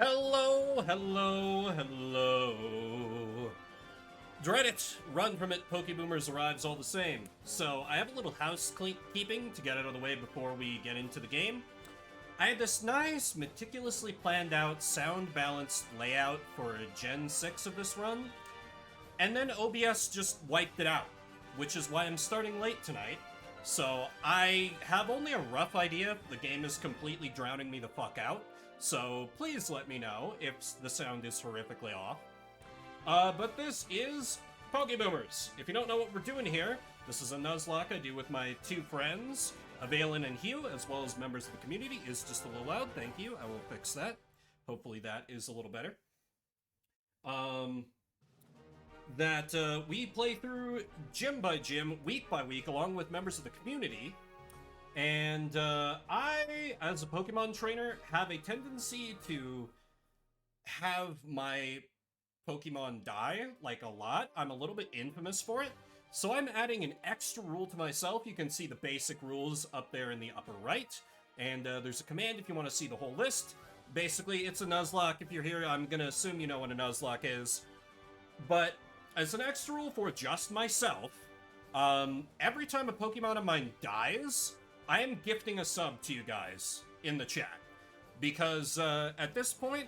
Hello, hello, hello. Dread it, run from it, Pokeboomers arrives all the same. So, I have a little housekeeping to get out of the way before we get into the game. I had this nice, meticulously planned out, sound-balanced layout for Gen 6 of this run, and then OBS just wiped it out, which is why I'm starting late tonight. So, I have only a rough idea. The game is completely drowning me the fuck out. So please let me know if the sound is horrifically off. But this is Pokeboomers. If you don't know what we're doing here, this is a Nuzlocke I do with my two friends, Avalon and Hugh, as well as members of the community. Is just a little loud, thank you. I will fix that. Hopefully that is a little better. We play through gym by gym, week by week, along with members of the community. And I, as a Pokemon trainer, have a tendency to have my Pokemon die, like, a lot. I'm a little bit infamous for it. So I'm adding an extra rule to myself. You can see the basic rules up there in the upper right. And there's a command if you want to see the whole list. Basically, it's a Nuzlocke. If you're here, I'm going to assume you know what a Nuzlocke is. But as an extra rule for just myself, every time a Pokemon of mine dies, I am gifting a sub to you guys in the chat, because at this point,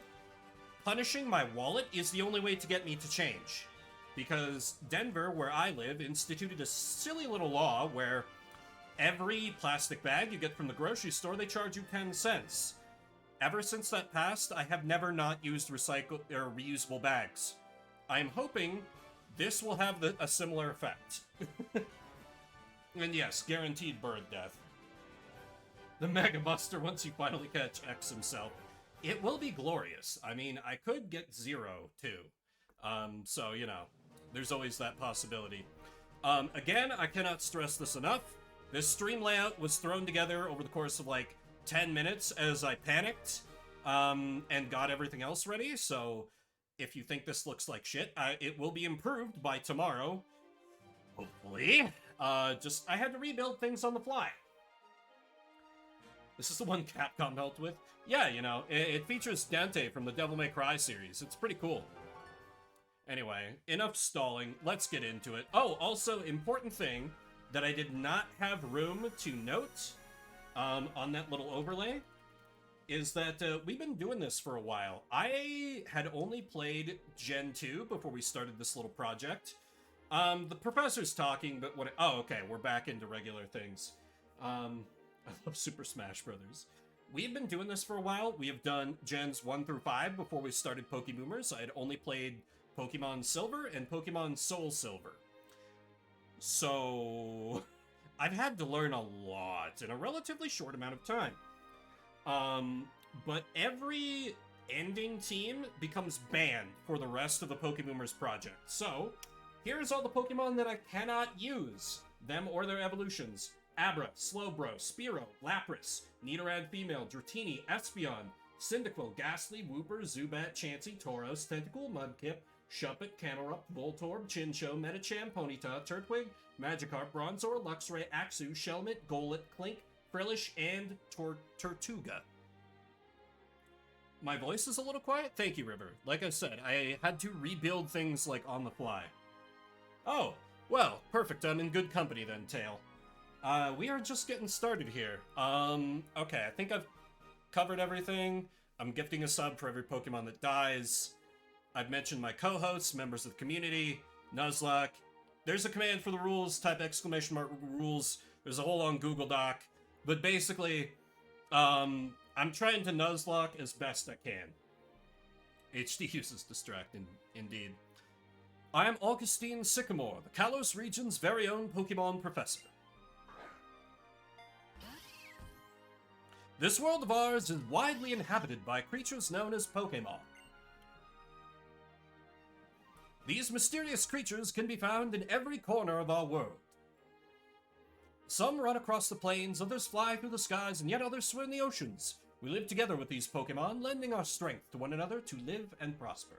punishing my wallet is the only way to get me to change. Because Denver, where I live, instituted a silly little law where every plastic bag you get from the grocery store, they charge you 10 cents. Ever since that passed, I have never not used reusable bags. I'm hoping this will have a similar effect. And yes, guaranteed bird death. The Mega Buster once you finally catch X himself. It will be glorious. I mean, I could get 0, too. So, you know, there's always that possibility. Again, I cannot stress this enough. This stream layout was thrown together over the course of, like, 10 minutes as I panicked, and got everything else ready. So, if you think this looks like shit, it will be improved by tomorrow. Hopefully. I had to rebuild things on the fly. This is the one Capcom helped with. Yeah, you know, it features Dante from the Devil May Cry series. It's pretty cool. Anyway, enough stalling. Let's get into it. Oh, also, important thing that I did not have room to note on that little overlay is that we've been doing this for a while. I had only played Gen 2 before we started this little project. The professor's talking, but what... Oh, okay, we're back into regular things. I love Super Smash Brothers. We've been doing this for a while. We have done Gens 1 through 5 before we started Pokeboomers. I had only played Pokemon Silver and Pokemon Soul Silver. So, I've had to learn a lot in a relatively short amount of time. But every ending team becomes banned for the rest of the Pokeboomers project. So, here's all the Pokemon that I cannot use, them or their evolutions. Abra, Slowbro, Spearow, Lapras, Nidoran Female, Dratini, Espeon, Cyndaquil, Ghastly, Wooper, Zubat, Chansey, Tauros, Tentacool, Mudkip, Shuppet, Camerupt, Voltorb, Chinchou, Medicham, Ponyta, Turtwig, Magikarp, Bronzor, Luxray, Axew, Shelmet, Golett, Clink, Frillish, and Tortuga. My voice is a little quiet? Thank you, River. Like I said, I had to rebuild things, like, on the fly. Oh, well, perfect. I'm in good company then, Tail. We are just getting started here. Okay, I think I've covered everything. I'm gifting a sub for every Pokemon that dies. I've mentioned my co-hosts, members of the community, Nuzlocke. There's a command for the rules, type exclamation mark rules. There's a whole long Google Doc. But basically, I'm trying to Nuzlocke as best I can. HD uses distract, indeed. I am Augustine Sycamore, the Kalos region's very own Pokemon professor. This world of ours is widely inhabited by creatures known as Pokemon. These mysterious creatures can be found in every corner of our world. Some run across the plains, others fly through the skies, and yet others swim in the oceans. We live together with these Pokemon, lending our strength to one another to live and prosper.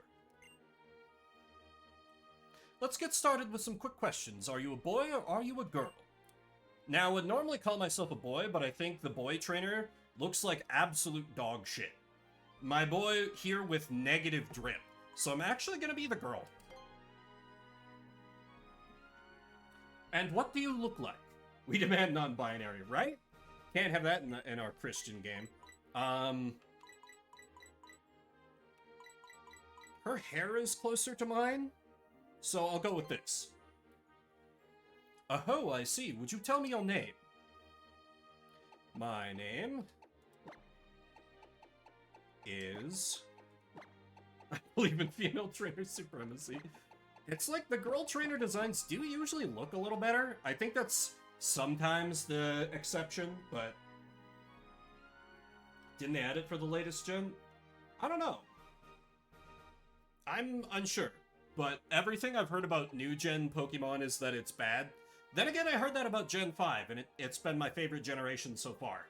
Let's get started with some quick questions. Are you a boy or are you a girl? Now, I would normally call myself a boy, but I think the boy trainer looks like absolute dog shit. my boy here with negative drip. So I'm actually gonna be the girl. And what do you look like? We demand non-binary, right? Can't have that in our Christian game. Her hair is closer to mine, so I'll go with this. Oh, I see. Would you tell me your name? My name is... I believe in female trainer supremacy. It's like the girl trainer designs do usually look a little better. I think that's sometimes the exception, but... Didn't they add it for the latest gen? I don't know. I'm unsure, but everything I've heard about new gen Pokemon is that it's bad. Then again, I heard that about Gen 5, and it's been my favorite generation so far.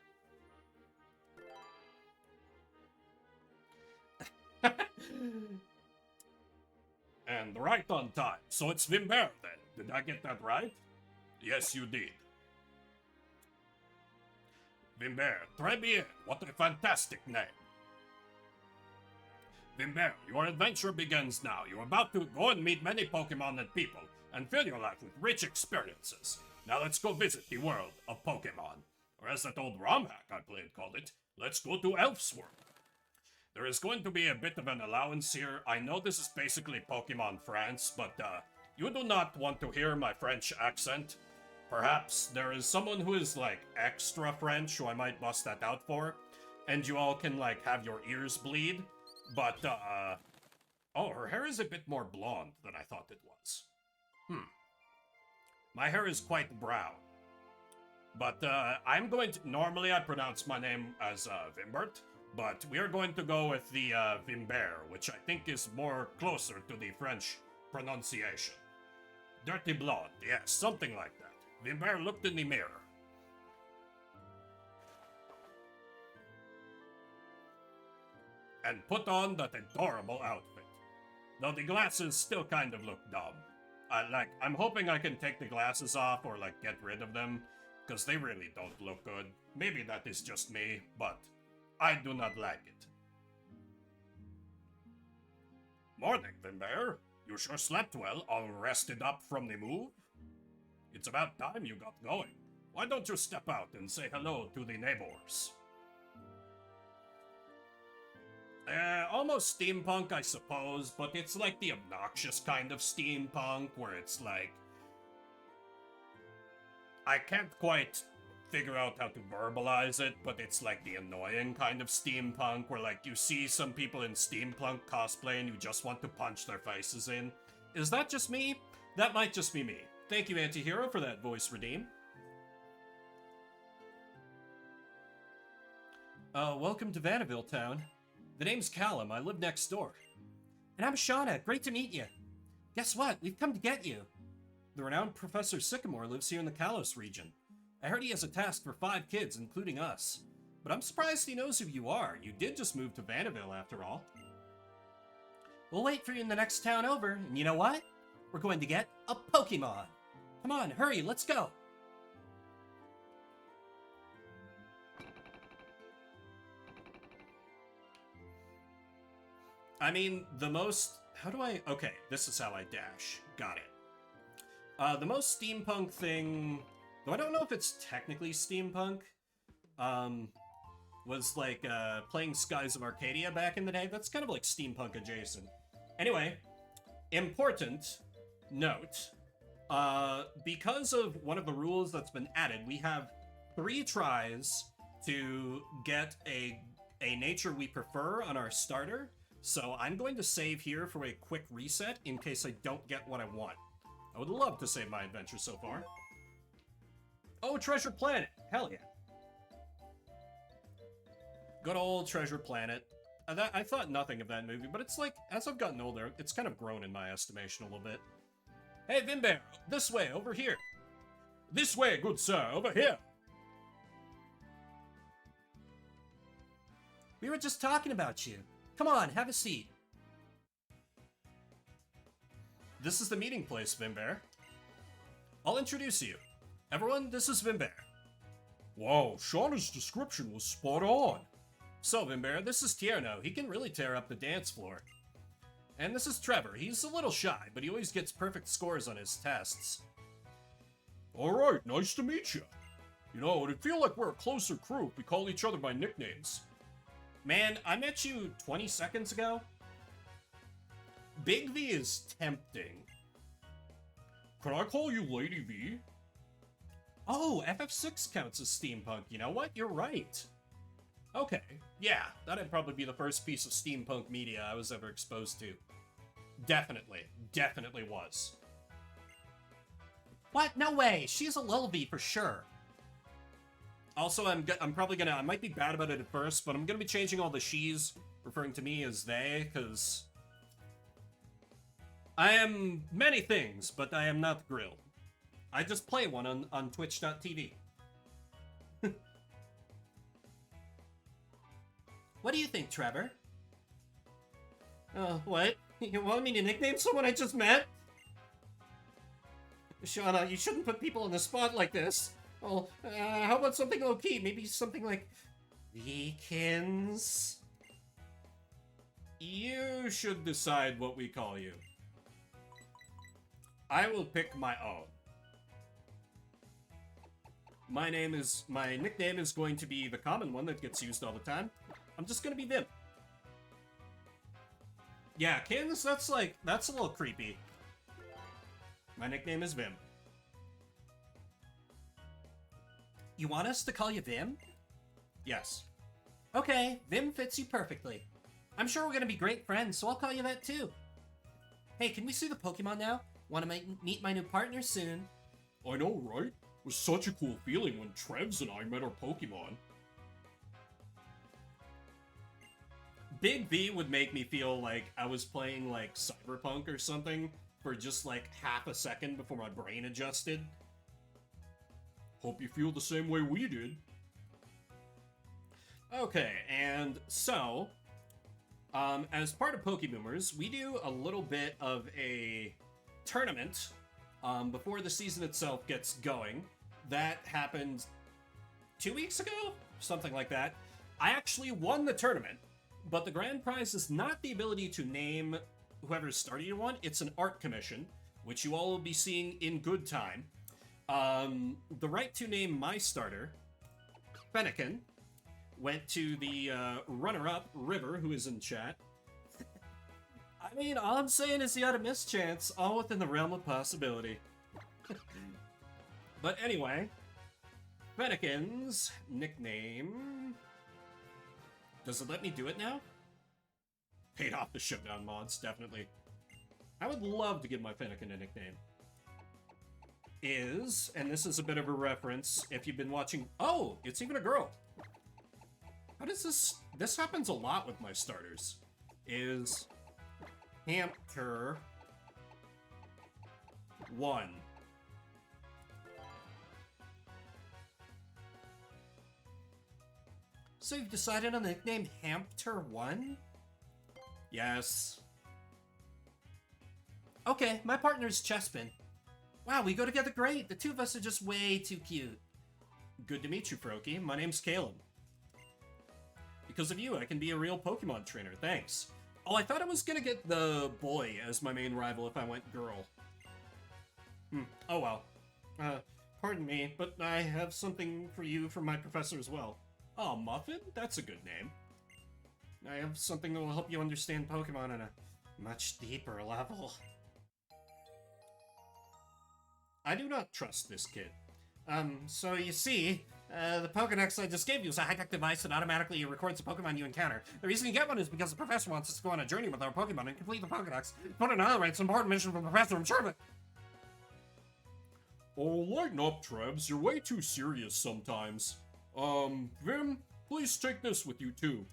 And right on time. So it's Vimber then. Did I get that right? Yes, you did. Vimber, très bien. What a fantastic name. Vimber, your adventure begins now. You're about to go and meet many Pokemon and people, and fill your life with rich experiences. Now let's go visit the world of Pokemon. Or as that old ROM hack I played called it, let's go to Elf's World. There is going to be a bit of an allowance here. I know this is basically Pokemon France, but you do not want to hear my French accent. Perhaps there is someone who is like extra French who I might bust that out for, and you all can like have your ears bleed. But, oh, her hair is a bit more blonde than I thought it was. My hair is quite brown. But, I'm going to... Normally I pronounce my name as, Vimbert, but we are going to go with the, Vimber, which I think is more closer to the French pronunciation. Dirty blonde, yes, something like that. Vimber looked in the mirror. And put on that adorable outfit. Though the glasses still kind of look dumb. I'm hoping I can take the glasses off or, like, get rid of them, because they really don't look good. Maybe that is just me, but I do not like it. Morning, Vimber. You sure slept well, all rested up from the move? It's about time you got going. Why don't you step out and say hello to the neighbors? Almost steampunk, I suppose, but it's like the obnoxious kind of steampunk, where it's like... I can't quite figure out how to verbalize it, but it's like the annoying kind of steampunk, where like you see some people in steampunk cosplay and you just want to punch their faces in. Is that just me? That might just be me. Thank you, Antihero, for that voice redeem. Welcome to Vanderbilt Town. The name's Callum, I live next door. And I'm Shauna, great to meet you. Guess what? We've come to get you. The renowned Professor Sycamore lives here in the Kalos region. I heard he has a task for 5 kids, including us. But I'm surprised he knows who you are. You did just move to Vanderbilt, after all. We'll wait for you in the next town over, and you know what? We're going to get a Pokemon. Come on, hurry, let's go. I mean, the most... How do I... Okay, this is how I dash. Got it. The most steampunk thing... Though I don't know if it's technically steampunk. Was like, playing Skies of Arcadia back in the day. That's kind of like steampunk adjacent. Anyway, important note. Because of one of the rules that's been added, we have 3 tries to get a nature we prefer on our starter. So I'm going to save here for a quick reset in case I don't get what I want. I would love to save my adventure so far. Oh, Treasure Planet! Hell yeah. Good old Treasure Planet. I thought nothing of that movie, but it's like, as I've gotten older, it's kind of grown in my estimation a little bit. Hey, Vimber! This way, over here! This way, good sir, over here! We were just talking about you. Come on, have a seat. This is the meeting place, Vimber. I'll introduce you. Everyone, this is Vimber. Wow, Shauna's description was spot on. So, Vimbear, this is Tierno. He can really tear up the dance floor. And this is Trevor. He's a little shy, but he always gets perfect scores on his tests. Alright, nice to meet you. You know, it'd feel like we're a closer crew if we call each other by nicknames. Man, I met you 20 seconds ago. Big V is tempting. Can I call you Lady V? Oh, FF6 counts as steampunk. You know what? You're right. Okay, yeah, that'd probably be the first piece of steampunk media I was ever exposed to. Definitely was. What? No way! She's a Lil V for sure. Also, I'm probably gonna, I might be bad about it at first, but I'm gonna be changing all the she's, referring to me as they, because I am many things, but I am not the grill. I just play one on Twitch.tv. What do you think, Trevor? What? You want me to nickname someone I just met? Shauna, you shouldn't put people on the spot like this. Well, how about something low-key? Maybe something like... Weekends? You should decide what we call you. I will pick my own. My nickname is going to be the common one that gets used all the time. I'm just gonna be Vim. Yeah, Candace, that's a little creepy. My nickname is Vim. You want us to call you Vim? Yes. Okay, Vim fits you perfectly. I'm sure we're gonna be great friends, so I'll call you that too. Hey, can we see the Pokemon now? Want to meet my new partner soon. I know, right? It was such a cool feeling when Trevs and I met our Pokemon. Big V would make me feel like I was playing, like, Cyberpunk or something for just, like, half a second before my brain adjusted. Hope you feel the same way we did. Okay, and so, as part of Pokeboomers, we do a little bit of a tournament before the season itself gets going. That happened 2 weeks ago? Something like that. I actually won the tournament. But the grand prize is not the ability to name whoever's starter you want, it's an art commission, which you all will be seeing in good time. The right to name my starter, Fennekin, went to the runner-up, River, who is in chat. I mean, all I'm saying is he had a mischance, all within the realm of possibility. But anyway, Fennekin's nickname... Does it let me do it now? Paid off the showdown mods, definitely. I would love to give my Fennekin a nickname. Is, and this is a bit of a reference, if you've been watching... Oh, it's even a girl! How does this... This happens a lot with my starters. Is... Hamter... 1. So you've decided on the nickname Hamter1? Yes. Okay, my partner's Chespin. Wow, we go together great. The two of us are just way too cute. Good to meet you, Froakie. My name's Caleb. Because of you, I can be a real Pokemon trainer. Thanks. Oh, I thought I was gonna get the boy as my main rival if I went girl. Oh well. Pardon me, but I have something for you from my professor as well. Oh, Muffin? That's a good name. I have something that will help you understand Pokemon on a much deeper level. I do not trust this kid. So you see, the Pokedex I just gave you is a high-tech device that automatically records the Pokemon you encounter. The reason you get one is because the professor wants us to go on a journey with our Pokemon and complete the Pokedex. But in other words, it's an important mission from the professor, I'm sure of it. Oh, lighten up, Trebs. You're way too serious sometimes. Vim, please take this with you too.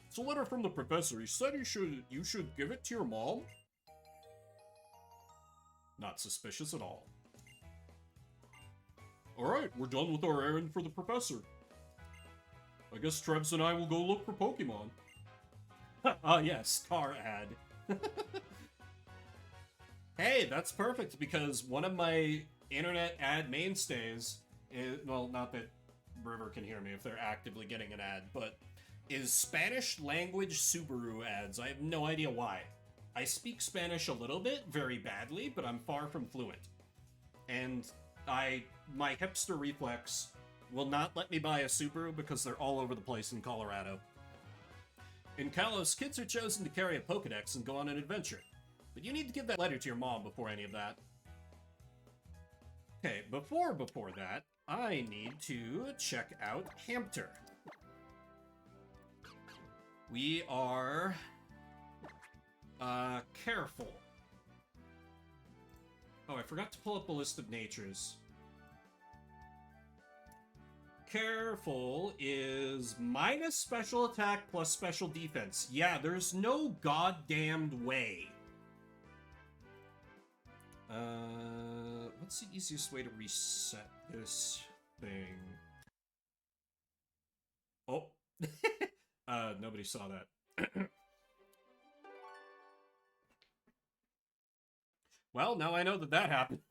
It's a letter from the professor. He said you should give it to your mom. Not suspicious at all. Alright, we're done with our errand for the professor. I guess Trebs and I will go look for Pokemon. Yes, car ad. Hey, that's perfect, because one of my internet ad mainstays is, well, not that River can hear me if they're actively getting an ad, but is Spanish language Subaru ads. I have no idea why. I speak Spanish a little bit, very badly, but I'm far from fluent. And my hipster reflex will not let me buy a Subaru because they're all over the place in Colorado. In Kalos, kids are chosen to carry a Pokedex and go on an adventure. But you need to give that letter to your mom before any of that. Okay, before that, I need to check out Hampter. We are... careful. Oh, I forgot to pull up a list of natures. Careful is minus special attack plus special defense. Yeah, there's no goddamned way. What's the easiest way to reset this thing? Oh. Nobody saw that. Well, now I know that happens.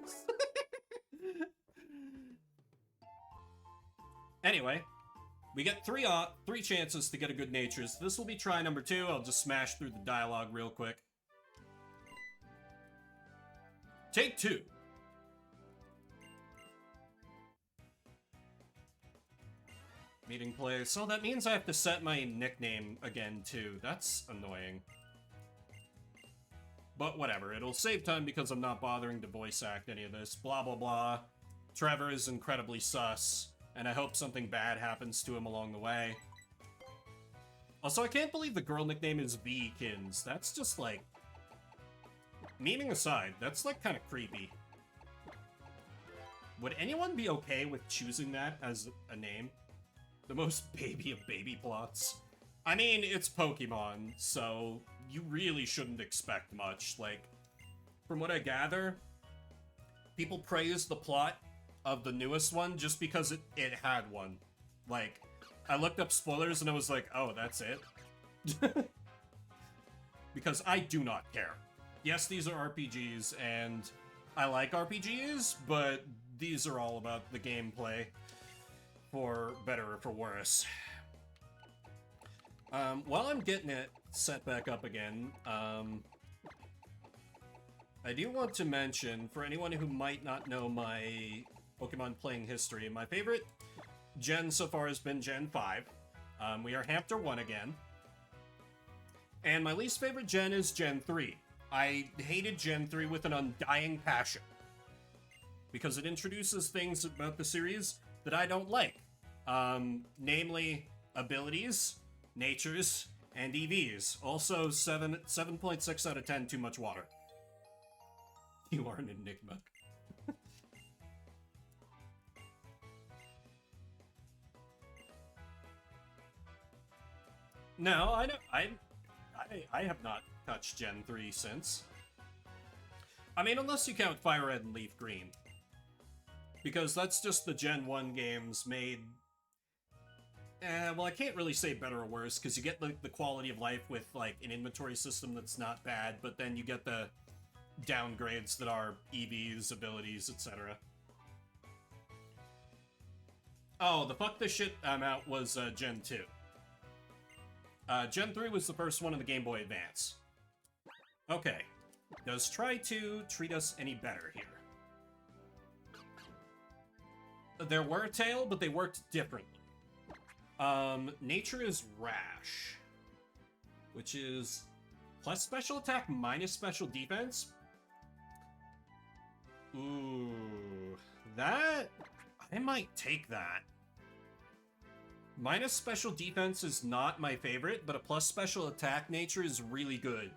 Anyway, we get three chances to get a good natures. This will be try number 2. I'll just smash through the dialogue real quick. Take 2. Meeting place. So that means I have to set my nickname again, too. That's annoying. But whatever, it'll save time because I'm not bothering to voice act any of this. Blah, blah, blah. Trevor is incredibly sus, and I hope something bad happens to him along the way. Also, I can't believe the girl nickname is Vkins. That's just, like... Memeing aside, that's, like, kind of creepy. Would anyone be okay with choosing that as a name? The most baby of baby plots. I mean, it's Pokemon, so you really shouldn't expect much. Like, from what I gather, people praise the plot of the newest one just because it had one. Like, I looked up spoilers and I was like, oh, that's it? Because I do not care. Yes, these are RPGs, and I like RPGs, but these are all about the gameplay, for better or for worse. While I'm getting it set back up again, I do want to mention, for anyone who might not know my Pokemon playing history, my favorite gen so far has been Gen 5. We are Hampter 1 again. And my least favorite gen is Gen 3. I hated Gen 3 with an undying passion. Because it introduces things about the series that I don't like. Namely, abilities, natures, and EVs. Also, 7.6 out of 10, too much water. You are an enigma. No, I have not touched Gen 3 since. I mean, unless you count Fire Red and Leaf Green. Because that's just the Gen 1 games made... well, I can't really say better or worse, because you get the quality of life with, like, an inventory system that's not bad, but then you get the downgrades that are EVs, abilities, etc. Oh, the fuck this shit I'm out was Gen 2. Gen 3 was the first one in the Game Boy Advance. Okay. Does Try to treat us any better here? There were a tail, but they worked differently. Nature is Rash, which is plus special attack minus special defense. Ooh, that... I might take that. Minus special defense is not my favorite, but a plus special attack nature is really good.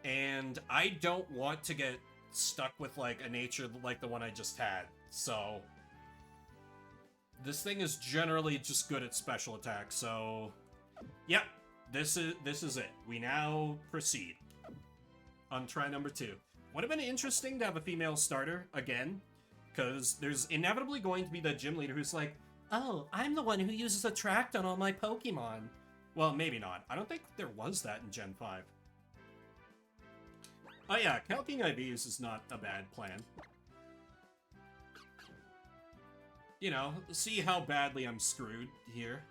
And I don't want to get stuck with, like, a nature like the one I just had, so... This thing is generally just good at special attack, so... Yep, this is it. We now proceed. On try number 2. Would have been interesting to have a female starter, again, because there's inevitably going to be that gym leader who's like, oh, I'm the one who uses Attract on all my Pokemon. Well, maybe not. I don't think there was that in Gen 5. Oh yeah, counting IVs is not a bad plan. You know, see how badly I'm screwed here.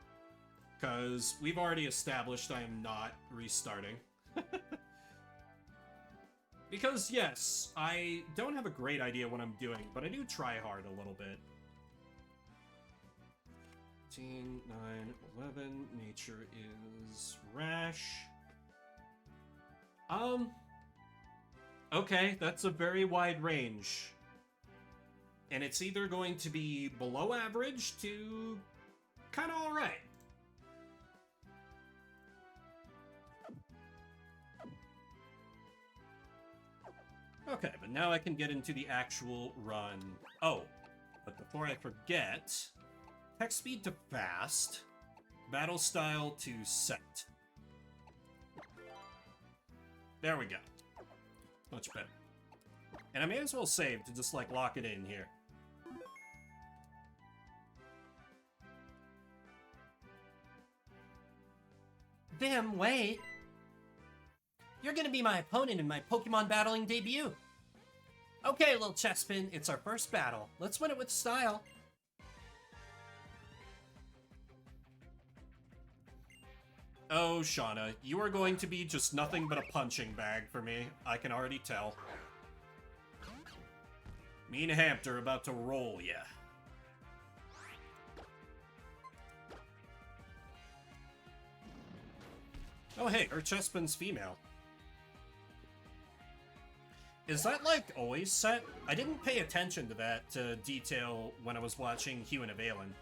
because we've already established I am not restarting. Because, yes, I don't have a great idea what I'm doing, but I do try hard a little bit. 15, 9, 11, nature is rash. Okay, that's a very wide range. And it's either going to be below average to kind of alright. Okay, but now I can get into the actual run. Oh, but before I forget, text speed to fast, battle style to set. There we go. Much better. And I may as well save to just, like, lock it in here. Vim, wait! You're gonna be my opponent in my Pokemon battling debut! Okay, little Chespin, it's our first battle. Let's win it with style. Oh, Shauna, you are going to be just nothing but a punching bag for me. I can already tell. Me and Hampter about to roll ya. Oh hey, her Chespin's female. Is that, like, always set? I didn't pay attention to that detail when I was watching Hugh and Avalon.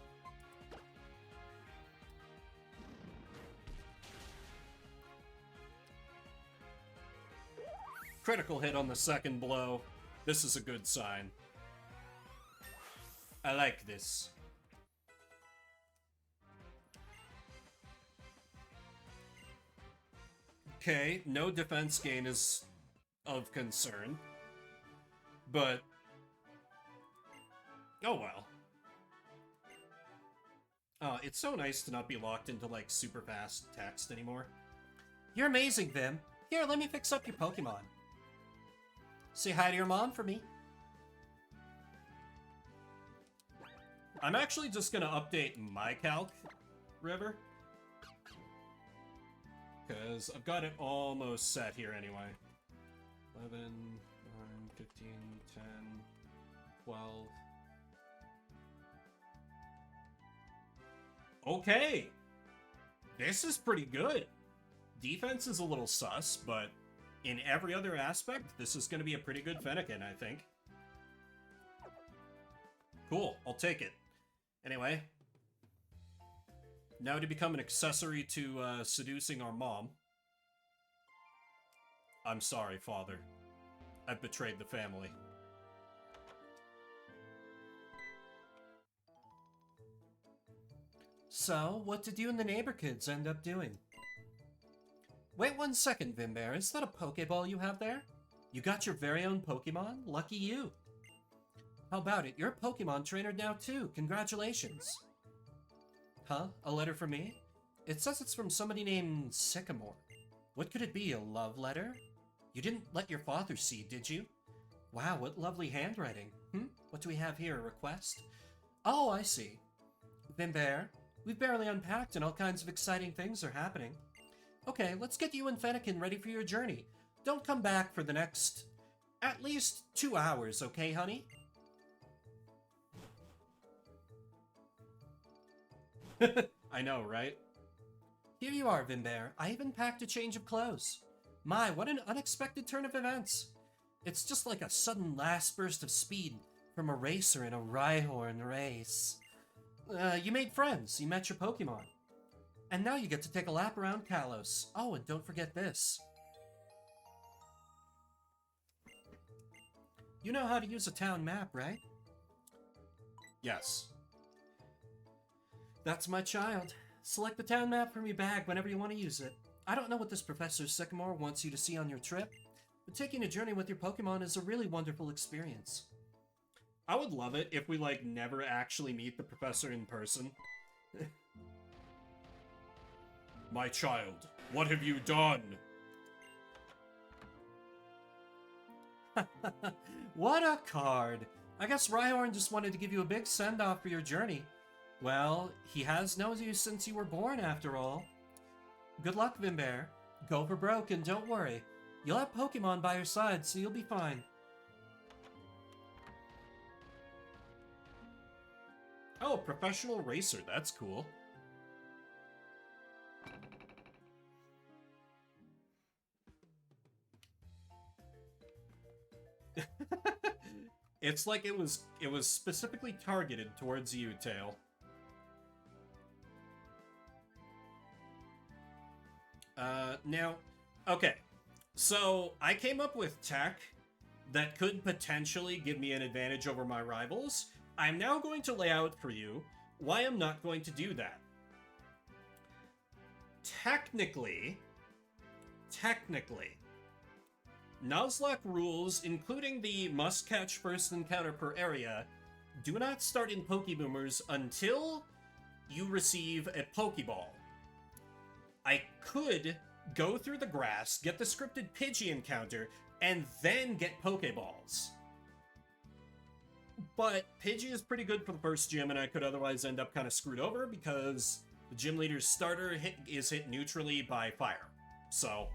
Critical hit on the second blow. This is a good sign. I like this. Okay, no defense gain is of concern. But... oh well. It's so nice to not be locked into, like, super fast text anymore. You're amazing, Vim. Here, let me fix up your Pokemon. Say hi to your mom for me. I'm actually just gonna update my calc, River. Because I've got it almost set here anyway. 11, 9, 15, 10, 12. Okay! This is pretty good. Defense is a little sus, but in every other aspect, this is going to be a pretty good Fennekin, I think. Cool, I'll take it. Anyway. Now to become an accessory to seducing our mom. I'm sorry, Father. I've betrayed the family. So, what did you and the neighbor kids end up doing? Wait 1 second, Vimbear. Is that a Pokeball you have there? You got your very own Pokemon? Lucky you. How about it? You're a Pokemon trainer now too. Congratulations. Huh? A letter from me? It says it's from somebody named Sycamore. What could it be? A love letter? You didn't let your father see, did you? Wow, what lovely handwriting. What do we have here? A request? Oh, I see. Vimbear, we've barely unpacked and all kinds of exciting things are happening. Okay, let's get you and Fennekin ready for your journey. Don't come back for the next... at least 2 hours, okay, honey? I know, right? Here you are, Vimbear. I even packed a change of clothes. My, what an unexpected turn of events. It's just like a sudden last burst of speed from a racer in a Rhyhorn race. You made friends. You met your Pokemon. And now you get to take a lap around Kalos. Oh, and don't forget this. You know how to use a town map, right? Yes. That's my child. Select the town map from your bag whenever you want to use it. I don't know what this Professor Sycamore wants you to see on your trip, but taking a journey with your Pokemon is a really wonderful experience. I would love it if we, like, never actually meet the Professor in person. My child, what have you done? What a card! I guess Rhyhorn just wanted to give you a big send-off for your journey. Well, he has known you since you were born, after all. Good luck, Vimbear. Go for broke and don't worry. You'll have Pokemon by your side, so you'll be fine. Oh, professional racer. That's cool. It's like it was specifically targeted towards you, Tail. Now, okay. So, I came up with tech that could potentially give me an advantage over my rivals. I'm now going to lay out for you why I'm not going to do that. Technically, Nuzlocke rules, including the must-catch first encounter per area, do not start in Pokeboomers until you receive a Pokeball. I could go through the grass, get the scripted Pidgey encounter, and then get Pokeballs. But Pidgey is pretty good for the first gym, and I could otherwise end up kind of screwed over because the gym leader's starter is hit neutrally by fire. So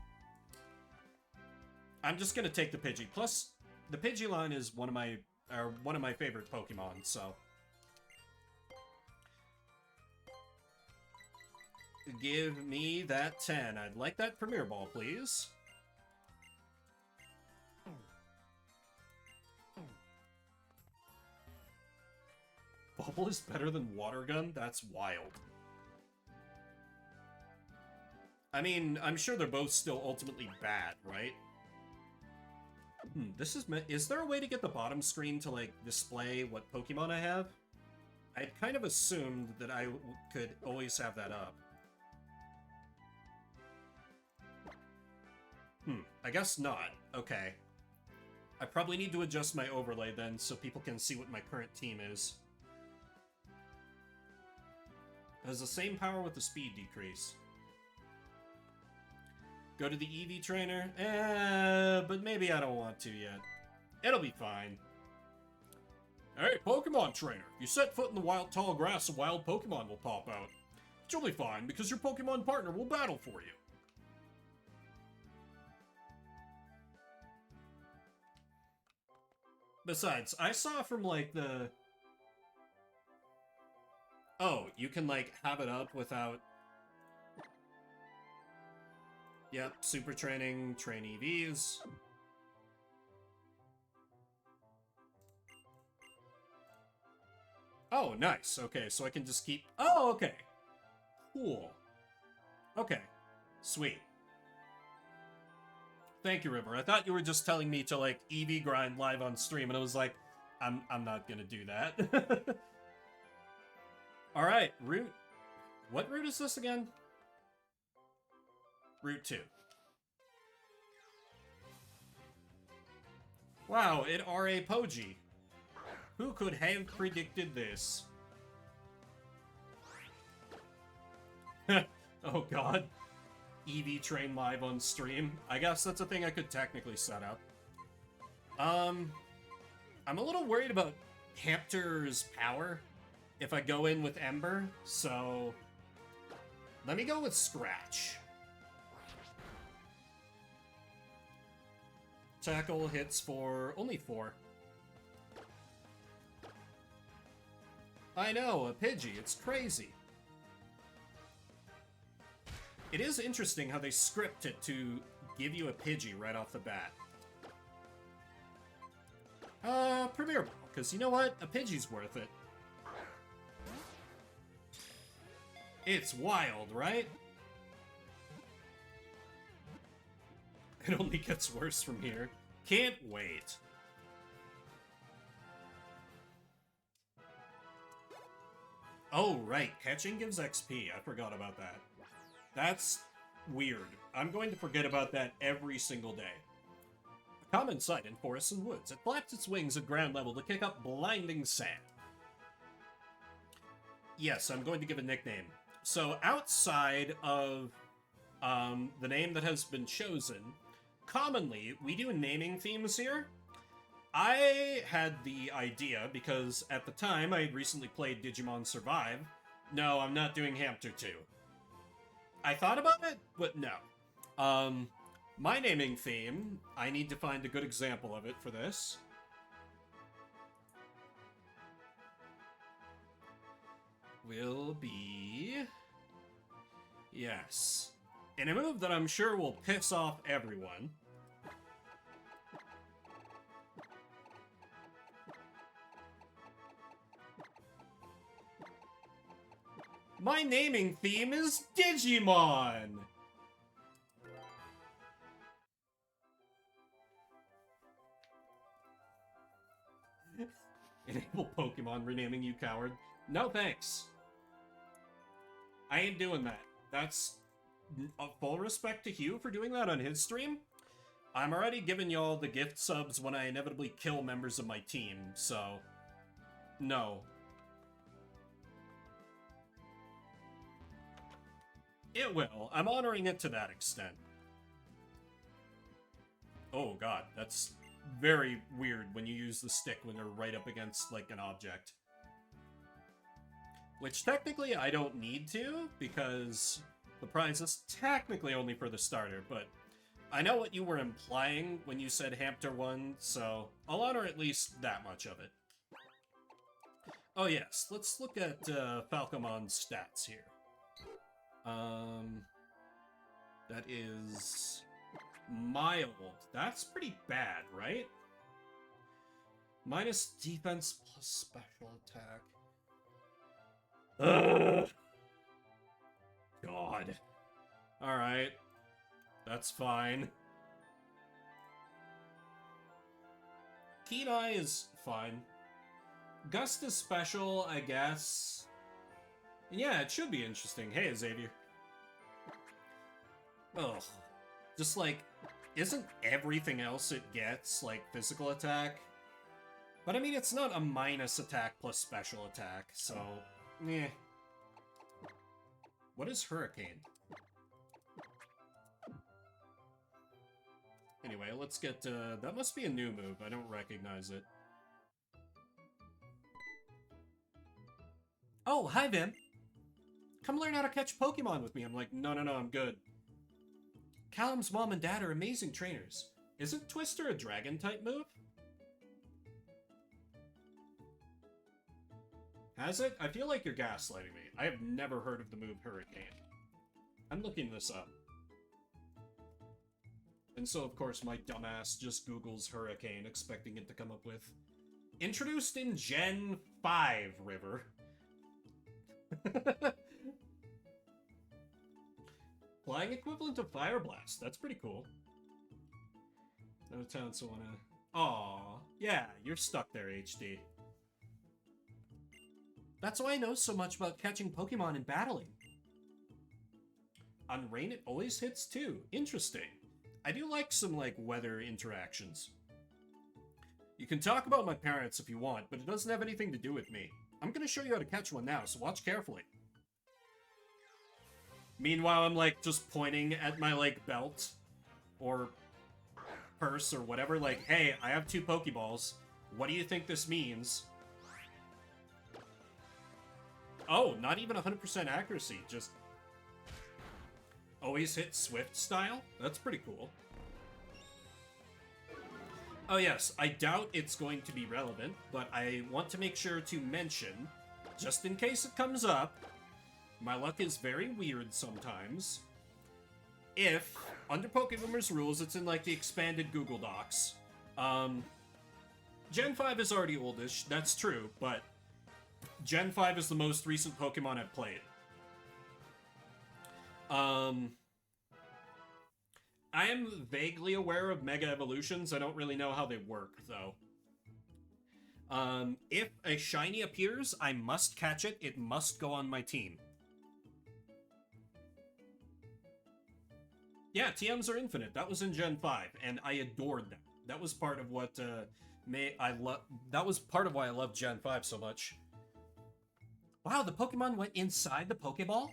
I'm just gonna take the Pidgey. Plus, the Pidgey line is one of my favorite Pokemon. So give me that 10. I'd like that Premier Ball, please. Bubble is better than Water Gun? That's wild. I mean, I'm sure they're both still ultimately bad, right? Is there a way to get the bottom screen to, like, display what Pokemon I have? I kind of assumed that I could always have that up. I guess not. Okay. I probably need to adjust my overlay then so people can see what my current team is. It has the same power with the speed decrease. Go to the EV trainer? But maybe I don't want to yet. It'll be fine. Hey, Pokemon trainer! If you set foot in the wild tall grass, a wild Pokemon will pop out. But you'll be fine, because your Pokemon partner will battle for you. Besides, I saw from, like, the... Oh, you can, like, have it up without... Yep, super training, train EVs. Oh, nice. Okay, so I can just keep... Oh, okay. Cool. Okay. Sweet. Thank you, River. I thought you were just telling me to, like, EV grind live on stream, and I was like, I'm not gonna do that. Alright, route... What route is this again? Route 2. Wow, it R.A. Poji. Who could have predicted this? Oh god. EV train live on stream. I guess that's a thing I could technically set up. I'm a little worried about Hampter's power if I go in with Ember, so let me go with Scratch. Tackle hits for only 4. I know, a Pidgey, it's crazy. It is interesting how they script it to give you a Pidgey right off the bat. Premier Ball, because you know what? A Pidgey's worth it. It's wild, right? It only gets worse from here. Can't wait. Oh, right. Catching gives XP. I forgot about that. That's weird. I'm going to forget about that every single day. A common sight in forests and woods. It flaps its wings at ground level to kick up blinding sand. Yes, I'm going to give a nickname. So outside of the name that has been chosen, commonly we do naming themes here. I had the idea because at the time I had recently played Digimon Survive, No, I'm not doing Hamster 2. I thought about it, but no. My naming theme, I need to find a good example of it for this. Will be... Yes. In a move that I'm sure will piss off everyone. My naming theme is Digimon! Enable Pokemon renaming, you coward. No thanks. I ain't doing that. That's a full respect to Hugh for doing that on his stream. I'm already giving y'all the gift subs when I inevitably kill members of my team, so... No. It will. I'm honoring it to that extent. Oh god, that's very weird when you use the stick when they're right up against, like, an object. Which, technically, I don't need to, because the prize is technically only for the starter, but I know what you were implying when you said Hamster 1, so I'll honor at least that much of it. Oh yes, let's look at Falcomon's stats here. That is... mild. That's pretty bad, right? Minus defense plus special attack. Ugh. God. Alright. That's fine. Keen Eye is fine. Gust is special, I guess. Yeah, it should be interesting. Hey, Xavier. Ugh. Just like, isn't everything else it gets, like, physical attack? But I mean, it's not a minus attack plus special attack, so... meh. What is Hurricane? Anyway, let's get, that must be a new move. I don't recognize it. Oh, hi, Vim! Come learn how to catch Pokemon with me. I'm like, no, I'm good. Callum's mom and dad are amazing trainers. Isn't Twister a dragon-type move? Has it? I feel like you're gaslighting me. I have never heard of the move Hurricane. I'm looking this up. And so, of course, my dumbass just Googles Hurricane, expecting it to come up with... Introduced in Gen 5, River. Flying equivalent of Fire Blast. That's pretty cool. No town, so wanna... Aww. Yeah, you're stuck there, HD. That's why I know so much about catching Pokemon and battling. On rain, it always hits too. Interesting. I do like some, like, weather interactions. You can talk about my parents if you want, but it doesn't have anything to do with me. I'm gonna show you how to catch one now, so watch carefully. Meanwhile, I'm, like, just pointing at my, like, belt or purse or whatever, like, hey, I have 2 Pokeballs. What do you think this means? Oh, not even 100% accuracy, just always hit Swift style? That's pretty cool. Oh yes, I doubt it's going to be relevant, but I want to make sure to mention, just in case it comes up, my luck is very weird sometimes. If, under Pokeboomers rules, it's in like the expanded Google Docs. Gen 5 is already oldish, that's true, but Gen 5 is the most recent Pokemon I've played. I am vaguely aware of Mega Evolutions. I don't really know how they work, though. If a shiny appears, I must catch it. It must go on my team. Yeah, TMs are infinite. That was in Gen 5, and I adored that. That was part of what that was part of why I loved Gen 5 so much. Wow, the Pokemon went inside the Pokeball?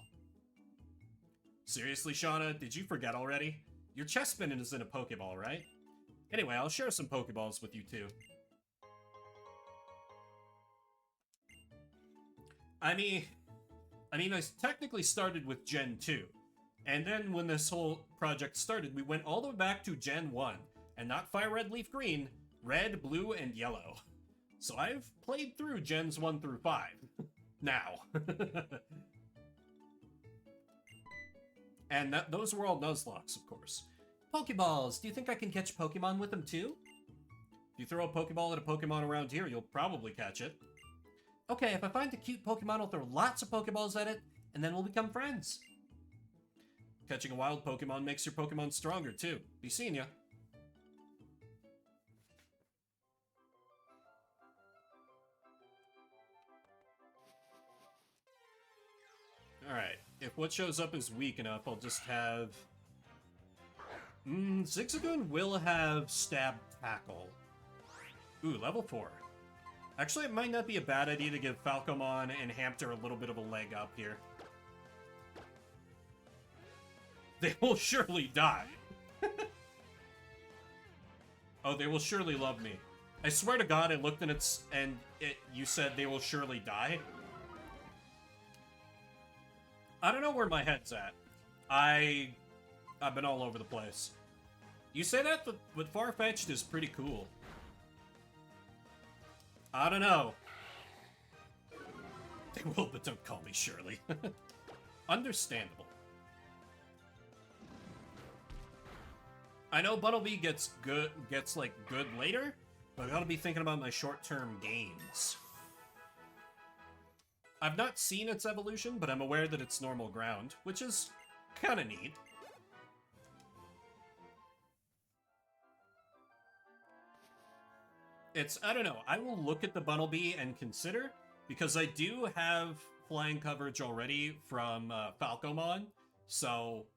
Seriously, Shauna, did you forget already? Your chest spinning is in a Pokeball, right? Anyway, I'll share some Pokeballs with you too. I mean, I mean, I technically started with Gen 2. And then when this whole project started, we went all the way back to Gen 1. And not Fire Red, Leaf Green, Red, Blue, and Yellow. So I've played through Gens 1 through 5. Now. And those were all Nuzlocks, of course. Pokeballs! Do you think I can catch Pokemon with them too? If you throw a Pokeball at a Pokemon around here, you'll probably catch it. Okay, if I find a cute Pokemon, I'll throw lots of Pokeballs at it, and then we'll become friends. Catching a wild Pokemon makes your Pokemon stronger, too. Be seeing ya. Alright, if what shows up is weak enough, I'll just have... Zigzagoon will have Stab Tackle. Ooh, level 4. Actually, it might not be a bad idea to give Falcomon and Hamter a little bit of a leg up here. They will surely die. Oh, they will surely love me. I swear to God, I looked and you said they will surely die. I don't know where my head's at. I've been all over the place. You say that, but Farfetch'd is pretty cool. I don't know. They will, but don't call me Shirley. Understandable. I know Bunnelby gets good later, but I gotta be thinking about my short-term gains. I've not seen its evolution, but I'm aware that it's normal ground, which is kinda neat. I don't know, I will look at the Bunnelby and consider, because I do have flying coverage already from Falcomon, so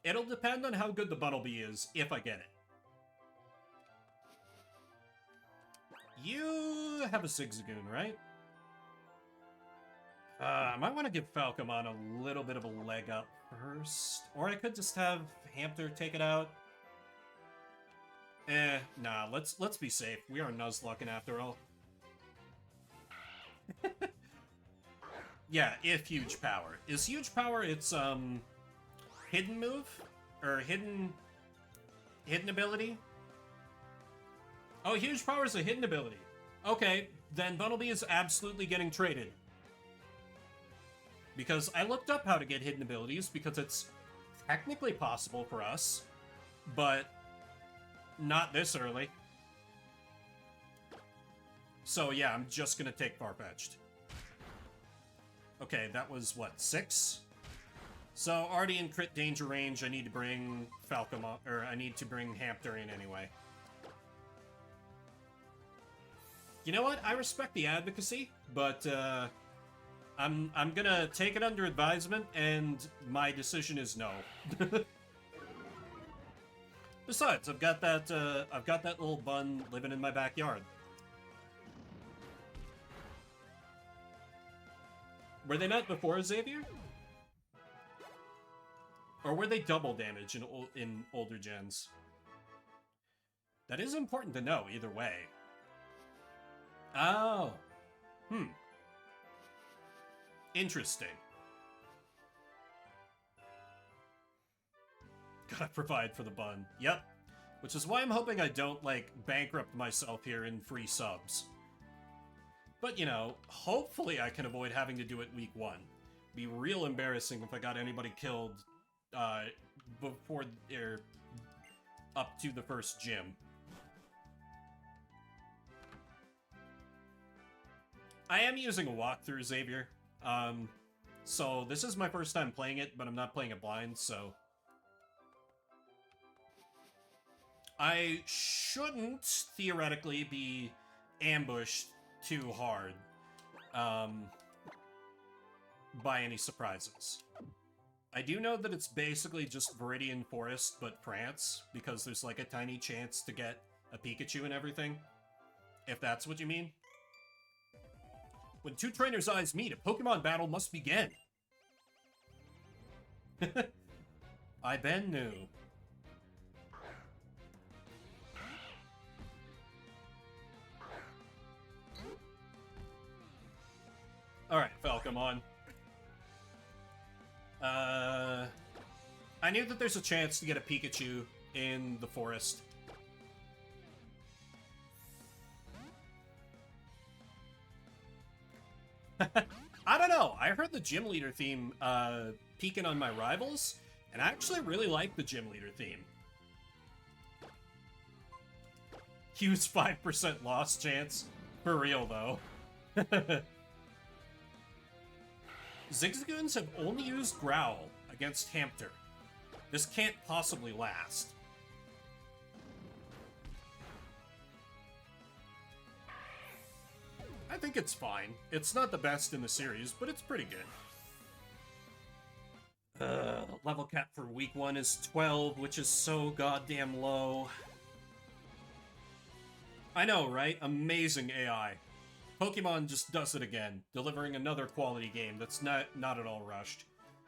it'll depend on how good the Bunnelby is, if I get it. You have a Zigzagoon, right? I might want to give Falcomon a little bit of a leg up first. Or I could just have Hamter take it out. Nah, let's be safe. We are Nuzlocking after all. Yeah, if huge power. Is huge power its hidden move? Or hidden ability? Oh, huge power is a hidden ability. Okay, then Bunnelby is absolutely getting traded. Because I looked up how to get hidden abilities, because it's technically possible for us, but not this early. So yeah, I'm just gonna take Farfetch'd. Okay, that was, what, 6? So, already in crit danger range, I need to bring Falcomon, or I need to bring Hamter in anyway. You know what? I respect the advocacy, but, I'm gonna take it under advisement, and my decision is no. Besides, I've got that little bun living in my backyard. Were they not before Xavier? Or were they double damage in older gens? That is important to know, either way. Oh. Interesting. Gotta provide for the bun. Yep. Which is why I'm hoping I don't, like, bankrupt myself here in free subs. But, you know, hopefully I can avoid having to do it week 1. Be real embarrassing if I got anybody killed, before they're up to the first gym. I am using a walkthrough, Xavier. So this is my first time playing it, but I'm not playing it blind, so... I shouldn't, theoretically, be ambushed too hard, by any surprises. I do know that it's basically just Viridian Forest, but France, because there's like a tiny chance to get a Pikachu and everything, if that's what you mean. When two trainers' eyes meet, a Pokemon battle must begin. I been new. Alright, Falcomon. I knew that there's a chance to get a Pikachu in the forest. I don't know. I heard the gym leader theme peeking on my rivals, and I actually really like the gym leader theme. Huge 5% loss chance. For real, though. Zigzagoons have only used Growl against Hamter. This can't possibly last. I think it's fine. It's not the best in the series, but it's pretty good. Level cap for week 1 is 12, which is so goddamn low. I know, right? Amazing AI. Pokemon just does it again, delivering another quality game that's not at all rushed.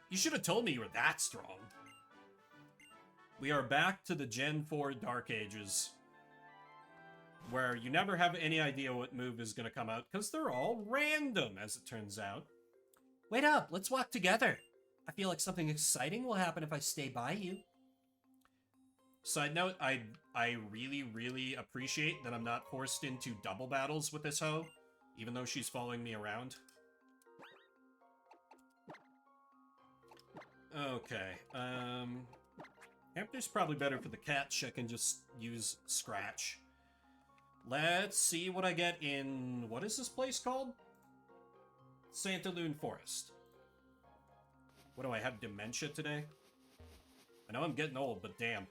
You should have told me you were that strong. We are back to the Gen 4 Dark Ages, where you never have any idea what move is going to come out, because they're all random, as it turns out. Wait up, let's walk together. I feel like something exciting will happen if I stay by you. Side note, I really, really appreciate that I'm not forced into double battles with this hoe, even though she's following me around. Okay, Hamter's probably better for the catch. I can just use Scratch. Let's see what I get in... what is this place called? Santaloon Forest. What do I have, dementia today? I know I'm getting old, but damn.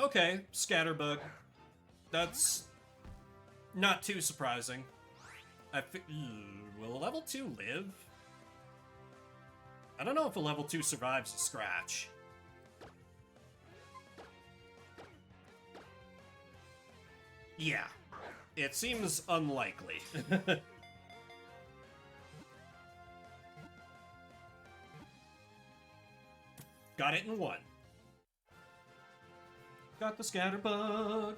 Okay, Scatterbug. That's not too surprising. Will a level 2 live? I don't know if a level 2 survives a Scratch. Yeah, it seems unlikely. Got it in 1. Got the Scatterbug.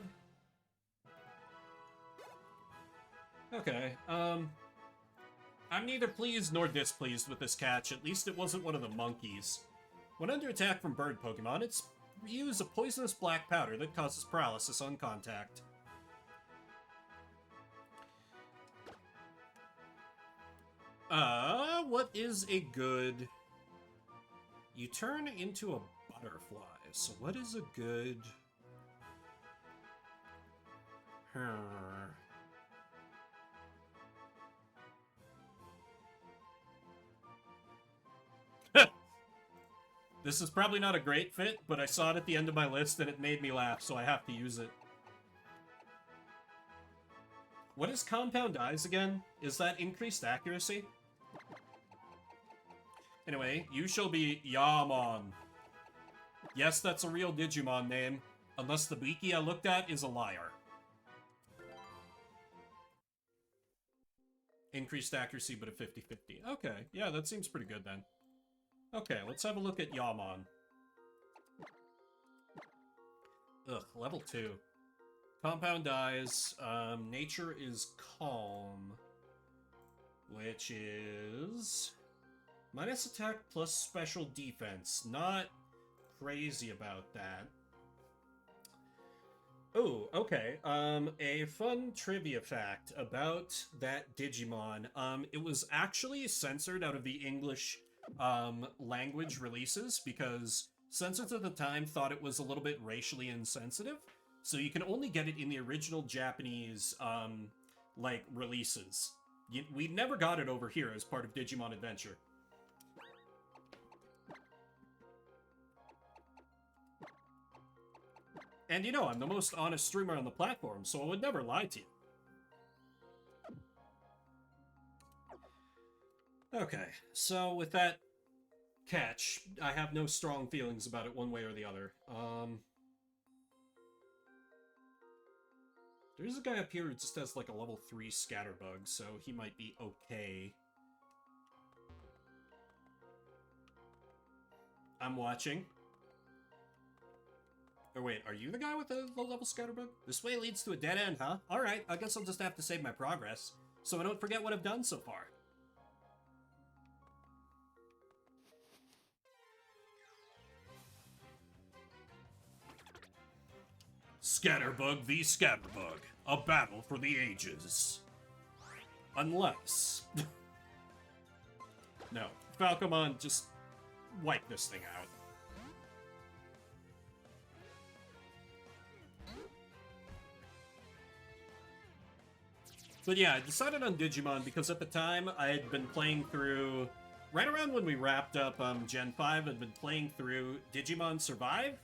Okay, I'm neither pleased nor displeased with this catch. At least it wasn't one of the monkeys. When under attack from bird Pokemon, it spews a poisonous black powder that causes paralysis on contact. What is a good... You turn into a butterfly, so what is a good... This is probably not a great fit, but I saw it at the end of my list and it made me laugh, so I have to use it. What is Compound Eyes again? Is that increased accuracy? Anyway, you shall be Yaman. Yes, that's a real Digimon name, unless the wiki I looked at is a liar. Increased accuracy, but a 50-50. Okay, yeah, that seems pretty good then. Okay, let's have a look at Yaman. Ugh, level 2. Compound Eyes, nature is calm, which is minus attack plus special defense. Not crazy about that. Oh, okay. A fun trivia fact about that Digimon. It was actually censored out of the English language releases because censors at the time thought it was a little bit racially insensitive. So you can only get it in the original Japanese, like, releases. We never got it over here as part of Digimon Adventure. And you know, I'm the most honest streamer on the platform, so I would never lie to you. Okay, so with that catch, I have no strong feelings about it one way or the other. There's a guy up here who just has like a level 3 Scatterbug, so he might be okay. I'm watching. Or wait, are you the guy with the low-level Scatterbug? This way leads to a dead end, huh? Alright, I guess I'll just have to save my progress, so I don't forget what I've done so far. Scatterbug v. Scatterbug. A battle for the ages. Unless... No. Falcomon, just wipe this thing out. But yeah, I decided on Digimon because at the time I had been playing through... Right around when we wrapped up Gen 5, I'd been playing through Digimon Survive,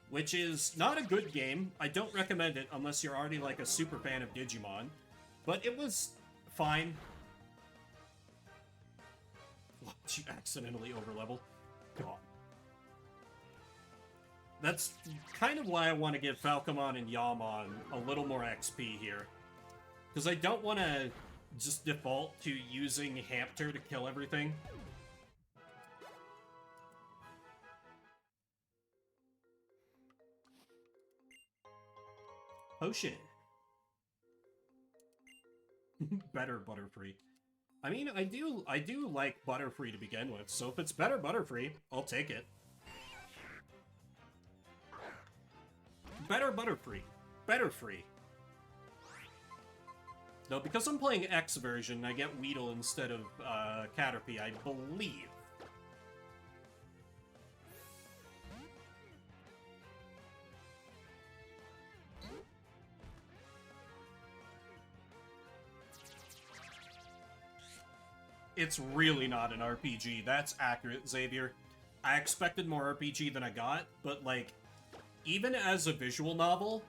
which is not a good game. I don't recommend it unless you're already like a super fan of Digimon. But it was fine. You accidentally overlevel. God. That's kind of why I want to give Falcomon and Yamon a little more XP here. Because I don't want to just default to using Hamter to kill everything. Potion. Better Butterfree. I mean, I do like Butterfree to begin with, so if it's better Butterfree, I'll take it. Better Butterfree. Better Free. No, because I'm playing X version, I get Weedle instead of Caterpie, I believe. It's really not an RPG. That's accurate, Xavier. I expected more RPG than I got, but, like, even as a visual novel,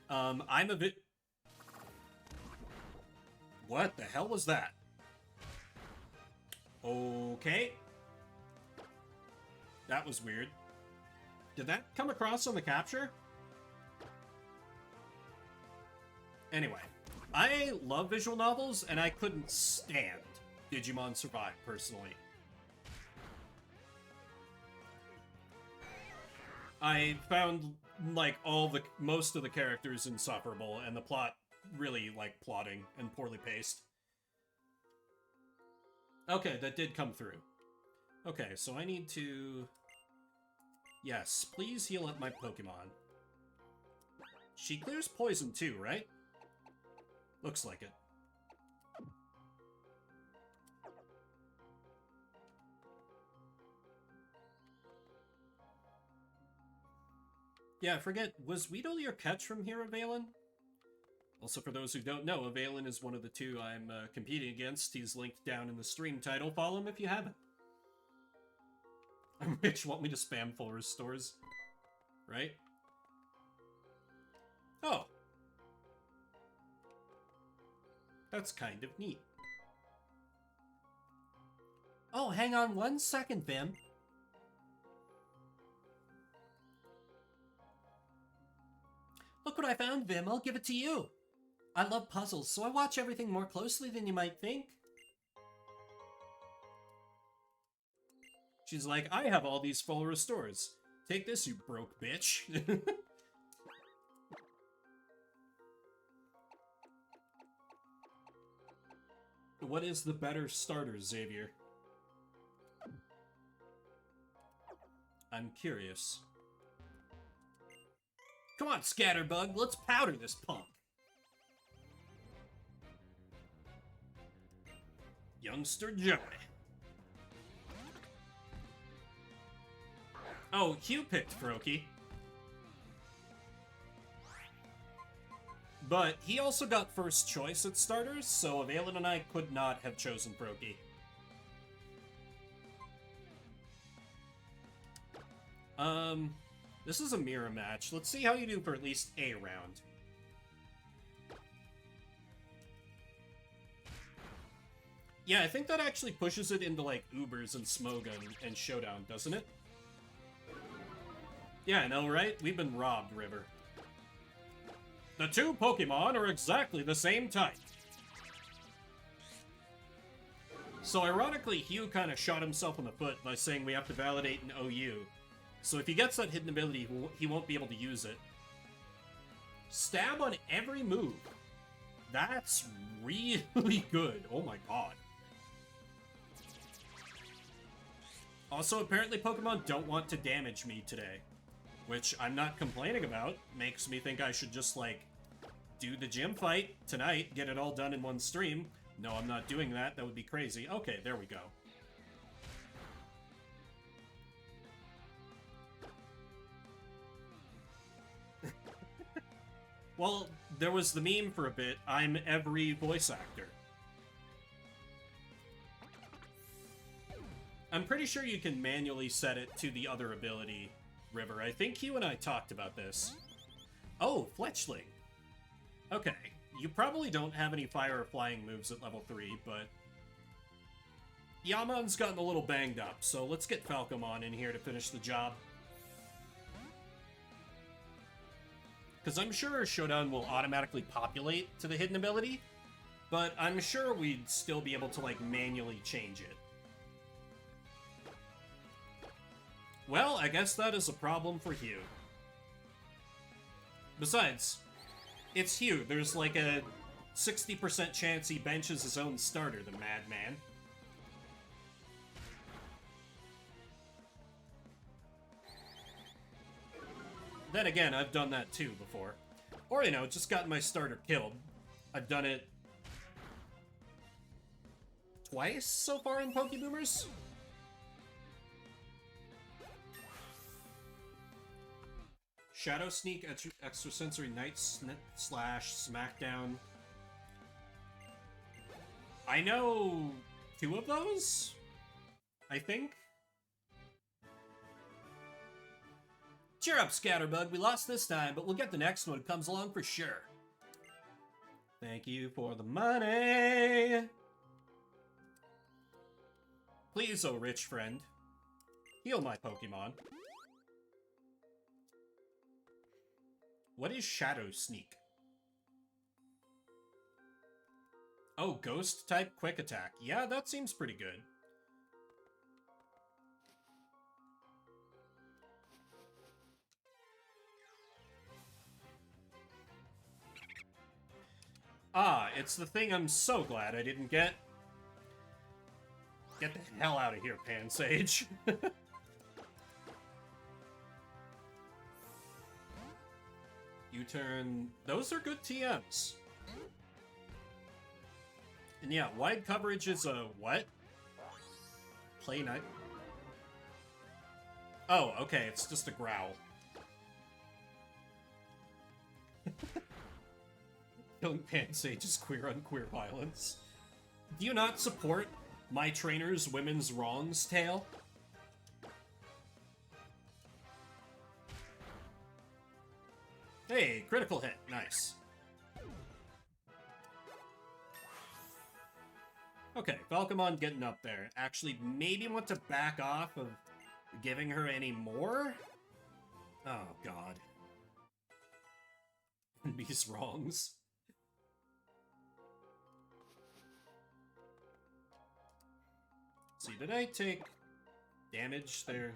I'm a bit... What the hell was that? Okay. That was weird. Did that come across on the capture? Anyway, I love visual novels, and I couldn't stand Digimon Survive, personally. I found, like, most of the characters insufferable, and the plot really, like, plotting and poorly paced. Okay, that did come through. Okay, so I need to... Yes, please heal up my Pokemon. She clears poison too, right? Looks like it. Yeah, I forget, was Weedle your catch from Hero Valen? Also, for those who don't know, Valen is one of the two I'm competing against. He's linked down in the stream title. Follow him if you haven't. Rich, want me to spam full restores? Right? Oh. That's kind of neat. Oh, hang on 1 second, Vim. Look what I found, Vim. I'll give it to you. I love puzzles, so I watch everything more closely than you might think. She's like, I have all these full restores. Take this, you broke bitch. What is the better starter, Xavier? I'm curious. Come on, Scatterbug, let's powder this punk. Youngster Joey. Oh, Hugh picked Froakie. But he also got first choice at starters, so Valen and I could not have chosen Froakie. This is a mirror match. Let's see how you do for at least a round. Yeah, I think that actually pushes it into, like, Ubers and Smogon and Showdown, doesn't it? Yeah, I know, right? We've been robbed, River. The two Pokemon are exactly the same type. So, ironically, Hugh kind of shot himself in the foot by saying we have to validate an OU. So if he gets that hidden ability, he won't be able to use it. Stab on every move. That's really good. Oh my god. Also, apparently Pokemon don't want to damage me today. which I'm not complaining about. Makes me think I should just, like, do the gym fight tonight, get it all done in one stream. No, I'm not doing that. That would be crazy. Okay, there we go. Well, there was the meme for a bit. I'm every voice actor. I'm pretty sure you can manually set it to the other ability, River. I think you and I talked about this. Oh, Fletchling. Okay, you probably don't have any fire or flying moves at level 3, but Yamon's gotten a little banged up, so let's get Falcomon in here to finish the job. Because I'm sure Shodan will automatically populate to the hidden ability, but I'm sure we'd still be able to, like, manually change it. Well, I guess that is a problem for Hugh. Besides, it's Hugh. There's like a 60% chance he benches his own starter, the madman. Then again, I've done that too before. Or, you know, just gotten my starter killed. I've done it twice so far in Pokeboomers. Shadow Sneak, Extrasensory Night slash Smackdown. I know 2 of those, I think. Cheer up, Scatterbug. We lost this time, but we'll get the next one. It comes along for sure. Thank you for the money. Please, oh rich friend, heal my Pokemon. What is Shadow Sneak? Oh, Ghost type Quick Attack. Yeah, that seems pretty good. Ah, it's the thing I'm so glad I didn't get. Get the hell out of here, Pansage. U-turn. Those are good TMs. And yeah, wide coverage is a what? Play night. Oh, okay, it's just a growl. Killing Pansage is queer on queer violence. Do you not support my trainer's women's wrongs tale? Hey, critical hit. Nice. Okay, Falcomon getting up there. Actually, maybe want to back off of giving her any more? Oh, God. These wrongs. See, did I take damage there?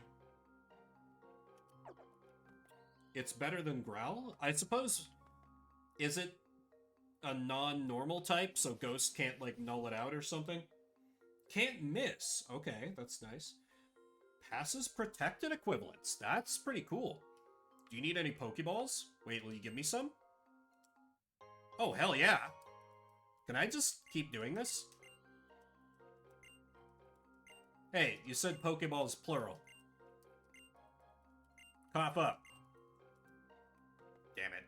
It's better than Growl? I suppose... Is it a non-normal type, so Ghost can't, like, null it out or something? Can't miss. Okay, that's nice. Passes protected equivalents. That's pretty cool. Do you need any Pokeballs? Wait, will you give me some? Oh, hell yeah. Can I just keep doing this? Hey, you said Pokeballs plural. Cough up. Damn it.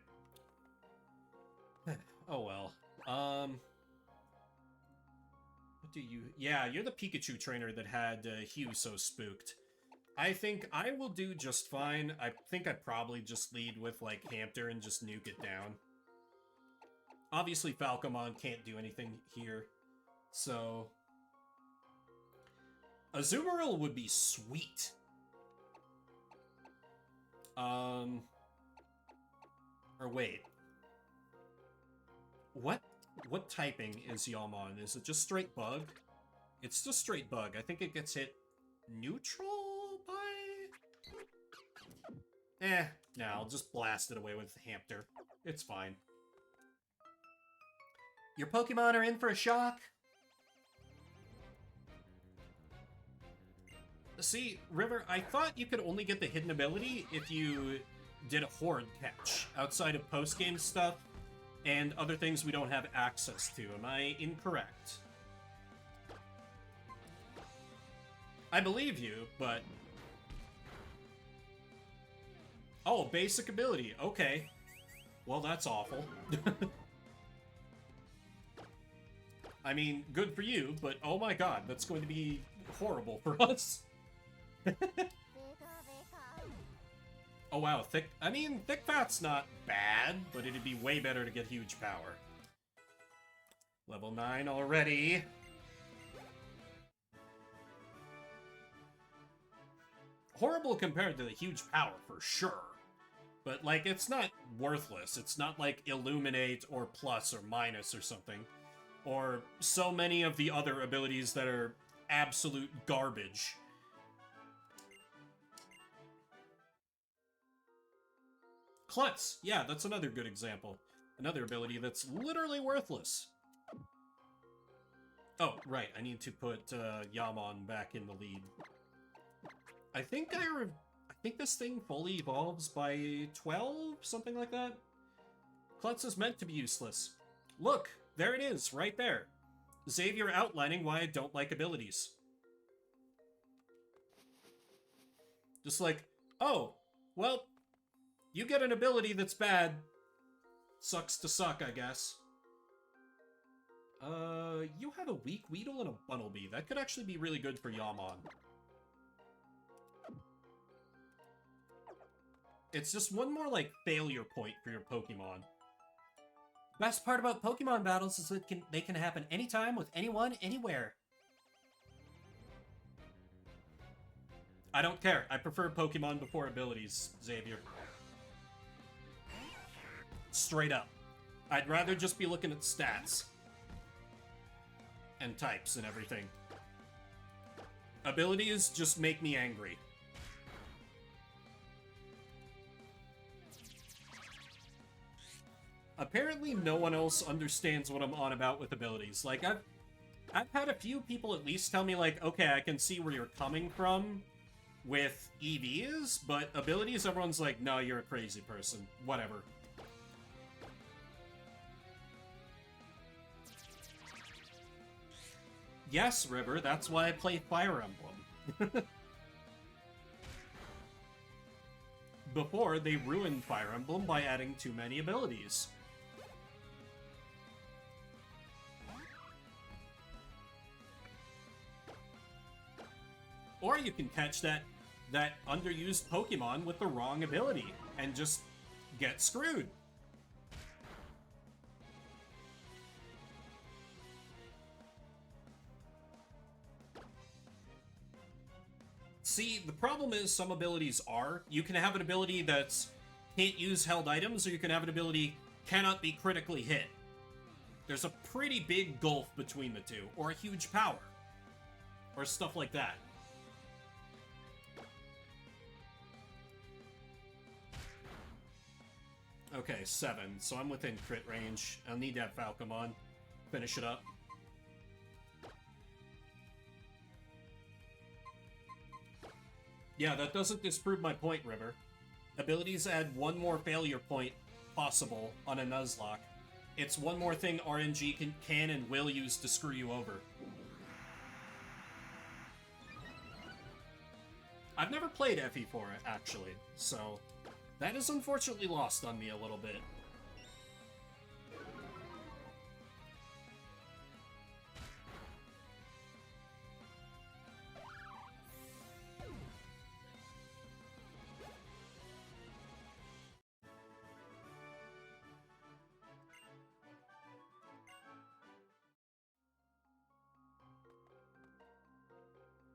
Oh well. What do you... Yeah, you're the Pikachu trainer that had Hugh so spooked. I think I will do just fine. I think I'd probably just lead with, like, Hamter and just nuke it down. Obviously, Falcomon can't do anything here, so... Azumarill would be sweet. Or wait. What typing is Yaomon? Is it just straight bug? It's just straight bug. I think it gets hit neutral by... No, I'll just blast it away with Hamter. It's fine. Your Pokemon are in for a shock? See, River, I thought you could only get the hidden ability if you did a horde catch outside of post-game stuff and other things we don't have access to. Am I incorrect? I believe you, but... Oh, basic ability. Okay. Well, that's awful. I mean, good for you, but oh my god, that's going to be horrible for us. Oh wow, thick fat's not bad, but it'd be way better to get huge power. Level 9 already. Horrible compared to the huge power, for sure. But, like, it's not worthless. It's not like Illuminate or Plus or Minus or something. Or so many of the other abilities that are absolute garbage. Klutz! Yeah, that's another good example. Another ability that's literally worthless. Oh, right, I need to put Yaman back in the lead. I think this thing fully evolves by 12? Something like that? Klutz is meant to be useless. Look! There it is, right there. Xavier outlining why I don't like abilities. Just like, oh, well, you get an ability that's bad. Sucks to suck, I guess. You have a weak Weedle and a Bunnelby. That could actually be really good for Yaman. It's just one more, like, failure point for your Pokemon. Best part about Pokemon battles is that they can happen anytime, with anyone, anywhere. I don't care. I prefer Pokemon before abilities, Xavier. Straight up. I'd rather just be looking at stats. And types and everything. Abilities just make me angry. Apparently no one else understands what I'm on about with abilities. Like, I've had a few people at least tell me, like, okay, I can see where you're coming from with EVs, but abilities, everyone's like, no, you're a crazy person. Whatever. Yes, River, that's why I play Fire Emblem. Before, they ruined Fire Emblem by adding too many abilities. Or you can catch that underused Pokemon with the wrong ability and just get screwed. See, the problem is some abilities are. You can have an ability that's can't use held items, or you can have an ability cannot be critically hit. There's a pretty big gulf between the two, or a huge power. Or stuff like that. Okay, 7. So I'm within crit range. I'll need to have Falcomon. Finish it up. Yeah, that doesn't disprove my point, River. Abilities add one more failure point possible on a Nuzlocke. It's one more thing RNG can and will use to screw you over. I've never played FE4, actually, so that is unfortunately lost on me a little bit.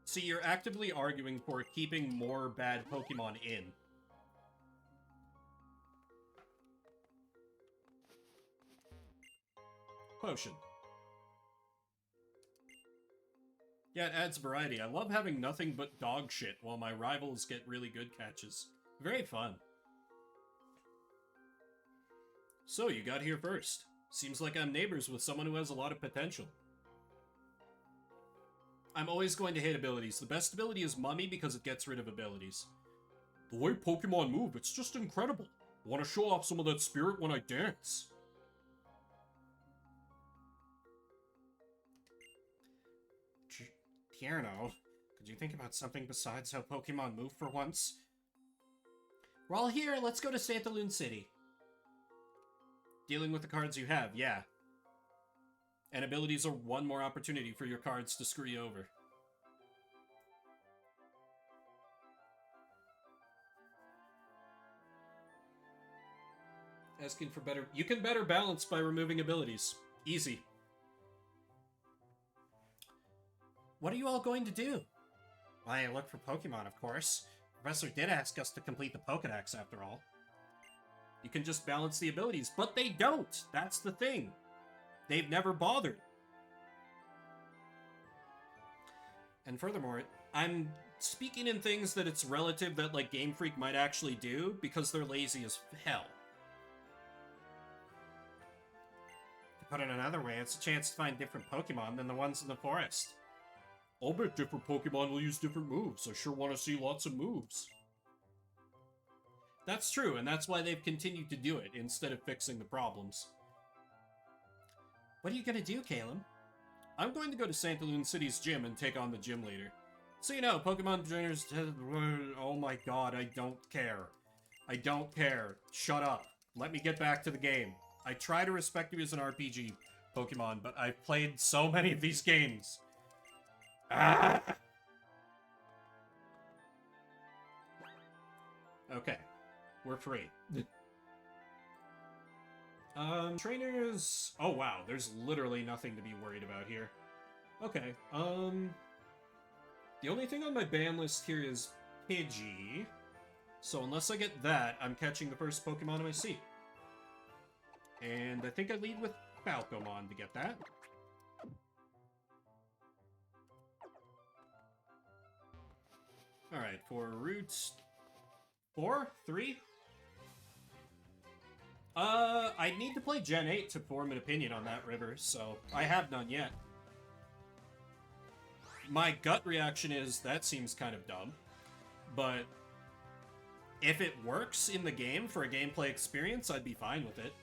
See, you're actively arguing for keeping more bad Pokemon in. Potion. Yeah, it adds variety. I love having nothing but dog shit while my rivals get really good catches. Very fun. So, you got here first. Seems like I'm neighbors with someone who has a lot of potential. I'm always going to hate abilities. The best ability is Mummy because it gets rid of abilities. The way Pokemon move, it's just incredible. I want to show off some of that spirit when I dance. Tierno, could you think about something besides how Pokemon move for once? We're all here, let's go to Santaloon City. Dealing with the cards you have, yeah. And abilities are one more opportunity for your cards to screw you over. Asking for better... You can better balance by removing abilities. Easy. What are you all going to do? Why, look for Pokemon, of course. Professor did ask us to complete the Pokédex, after all. You can just balance the abilities, but they don't! That's the thing. They've never bothered. And furthermore, I'm speaking in things that it's relative that, like, Game Freak might actually do, because they're lazy as hell. To put it another way, it's a chance to find different Pokemon than the ones in the forest. I'll bet different Pokemon will use different moves. I sure want to see lots of moves. That's true, and that's why they've continued to do it, instead of fixing the problems. What are you gonna do, Caleb? I'm going to go to Santaloon City's gym and take on the gym leader. So you know, Pokemon trainers... Oh my god, I don't care. I don't care. Shut up. Let me get back to the game. I try to respect you as an RPG, Pokemon, but I've played so many of these games. Ah! Okay. We're free. Trainers... Oh, wow. There's literally nothing to be worried about here. Okay, the only thing on my ban list here is Pidgey. So unless I get that, I'm catching the first Pokemon I see. And I think I lead with Falcomon to get that. Alright, for routes... 4? 3? I need to play Gen 8 to form an opinion on that river, so I have none yet. My gut reaction is, that seems kind of dumb. But if it works in the game for a gameplay experience, I'd be fine with it.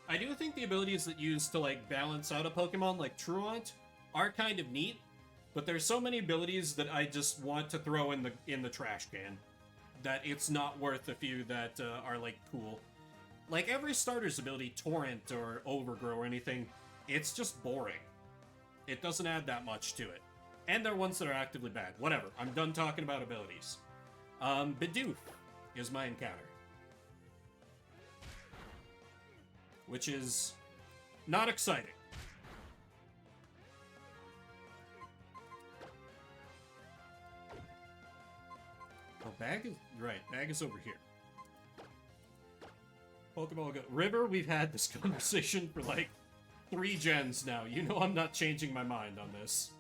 I do think the abilities that use to, like, balance out a Pokemon, like Truant, are kind of neat, but there's so many abilities that I just want to throw in the trash can that it's not worth a few that are, like, cool. Like, every starter's ability, Torrent or Overgrow or anything, it's just boring. It doesn't add that much to it. And there are ones that are actively bad. Whatever, I'm done talking about abilities. Bidoof is my encounter. Which is not exciting. Oh, bag is... Right, bag is over here. Pokeball Go... River, we've had this conversation for like 3 gens now. You know I'm not changing my mind on this.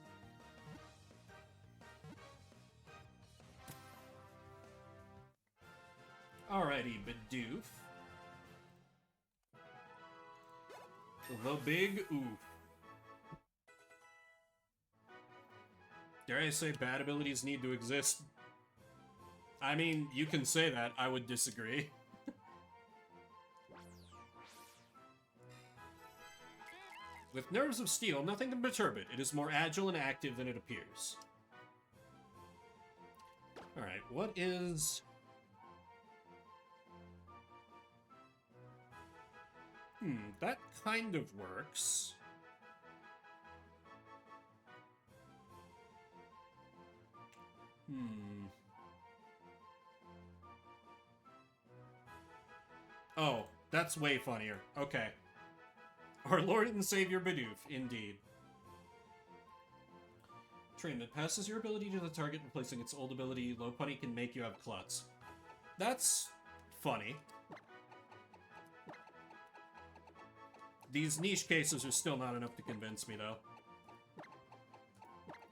Alrighty, Bidoof. The big oof. Dare I say bad abilities need to exist? I mean, you can say that. I would disagree. With nerves of steel, nothing can perturb it. It is more agile and active than it appears. Alright, what is... that kind of works. Oh, that's way funnier. Okay. Our Lord and Savior Bidoof, indeed. Train that passes your ability to the target, replacing its old ability. Lopunny can make you have Klutz. That's funny. These niche cases are still not enough to convince me, though.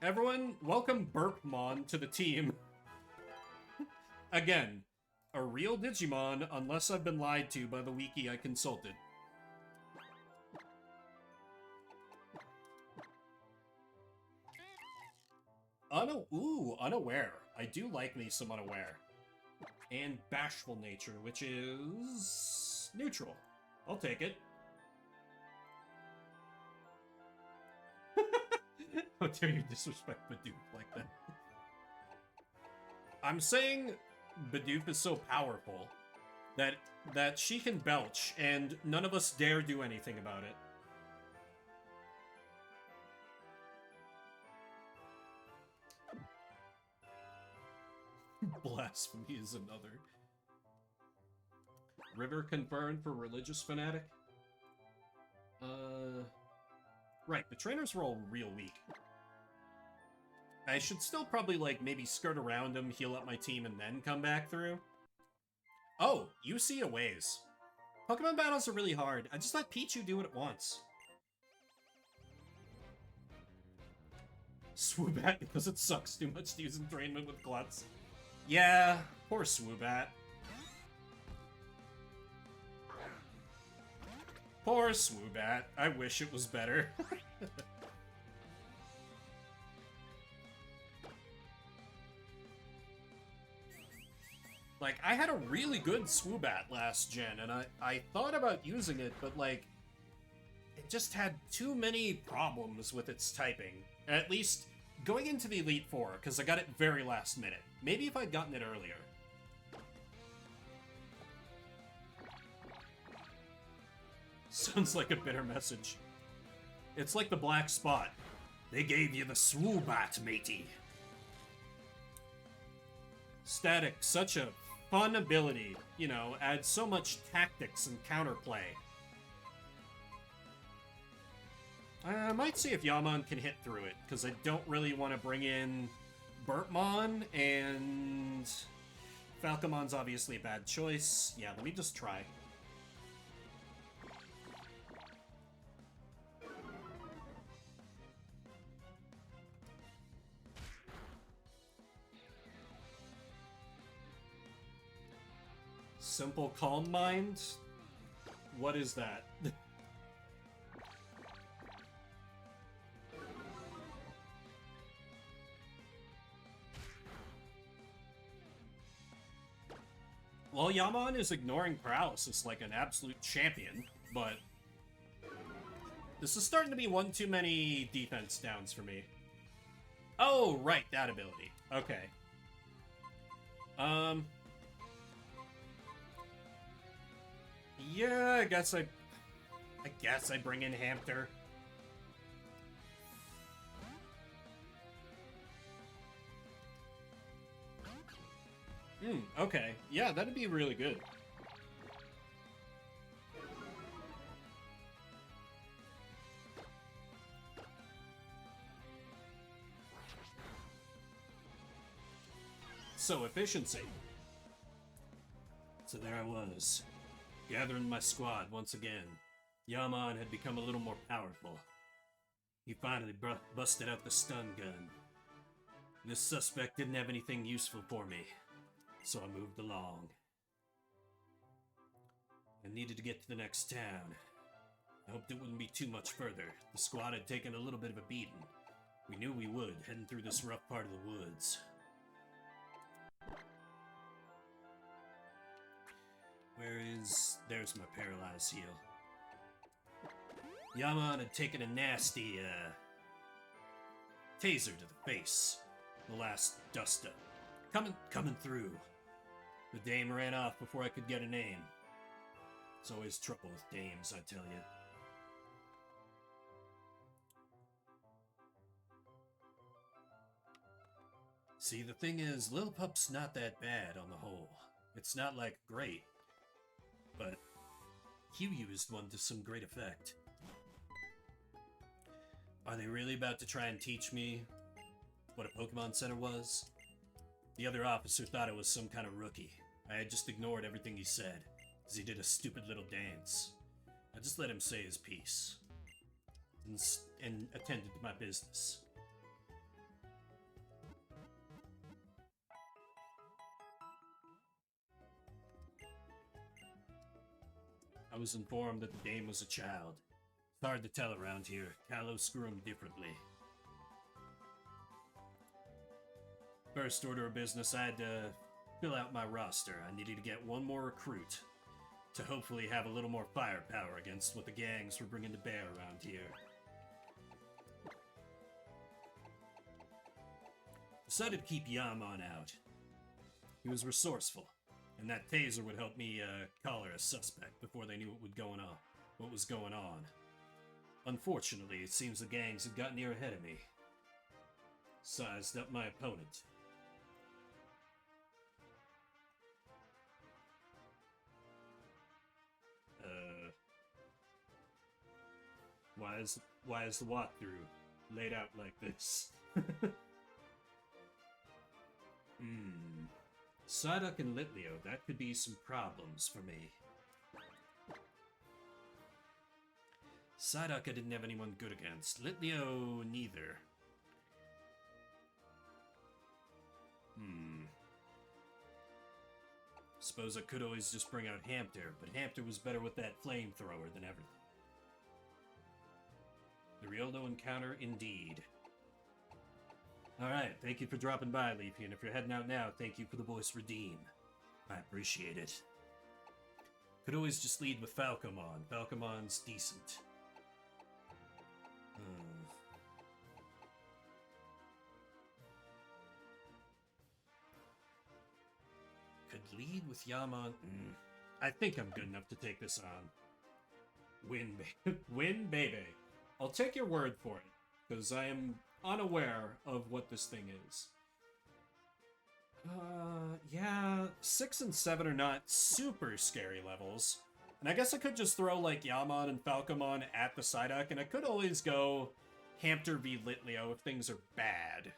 Everyone, welcome Burpmon to the team. Again, a real Digimon unless I've been lied to by the wiki I consulted. Unaware. I do like me some unaware. And bashful nature, which is neutral. I'll take it. How dare you disrespect Bidoof like that? I'm saying Bidoof is so powerful that she can belch, and none of us dare do anything about it. Blasphemy is another. River confirmed for religious fanatic. Right, the trainers were all real weak. I should still probably, like, maybe skirt around them, heal up my team, and then come back through. Oh, you see a ways. Pokemon battles are really hard. I just let Pichu do what it wants. Swoobat because it sucks too much to use entrainment with Klutz. Yeah, poor Swoobat. Poor Swoobat. I wish it was better. Like, I had a really good Swoobat last gen, and I thought about using it, but, like, it just had too many problems with its typing. At least going into the Elite Four, because I got it very last minute. Maybe if I'd gotten it earlier. Sounds like a bitter message. It's like the Black Spot. They gave you the Swoobat, matey. Static, such a fun ability. You know, adds so much tactics and counterplay. I might see if Yaman can hit through it, because I don't really want to bring in Burtmon, and Falcomon's obviously a bad choice. Yeah, let me just try. Simple Calm Mind? What is that? Well, Yaman is ignoring paralysis like an absolute champion, but this is starting to be one too many defense downs for me. Oh, right, that ability. Okay. Yeah, I guess I bring in Hamter. Okay. Yeah, that'd be really good. So, efficiency. So there I was, gathering my squad once again. Yaman had become a little more powerful. He finally busted out the stun gun. This suspect didn't have anything useful for me, so I moved along. I needed to get to the next town. I hoped it wouldn't be too much further. The squad had taken a little bit of a beating. We knew we would, heading through this rough part of the woods. There's my paralyzed heel. Yaman had taken a nasty, taser to the face. The last dust-up. Coming through. The dame ran off before I could get a name. It's always trouble with dames, I tell you. See, the thing is, Lil Pup's not that bad on the whole. It's not, like, great. But Hugh used one to some great effect. Are they really about to try and teach me what a Pokemon Center was? The other officer thought it was some kind of rookie. I had just ignored everything he said, because he did a stupid little dance. I just let him say his piece, and attended to my business. I was informed that the dame was a child. It's hard to tell around here. Kalos grew him differently. First order of business, I had to fill out my roster. I needed to get one more recruit to hopefully have a little more firepower against what the gangs were bringing to bear around here. Decided to keep Yaman out. He was resourceful, and that taser would help me collar a suspect before they knew what was going on. Unfortunately, it seems the gangs had gotten near ahead of me. Sized up my opponent. Why is the walkthrough laid out like this? Psyduck and Litleo, that could be some problems for me. Psyduck I didn't have anyone good against. Litleo, neither. Suppose I could always just bring out Hamter, but Hamter was better with that flamethrower than everything. The Rioldo encounter, indeed. Alright, thank you for dropping by, Leafy, and if you're heading out now, thank you for the voice redeem. I appreciate it. Could always just lead with Falcomon. Falcomon's decent. Could lead with Yaman. I think I'm good enough to take this on. Win, baby. I'll take your word for it, because I am unaware of what this thing is. Yeah, 6 and 7 are not super scary levels. And I guess I could just throw, like, Yaman and Falcomon at the Psyduck, and I could always go Hamter v Litleo if things are bad.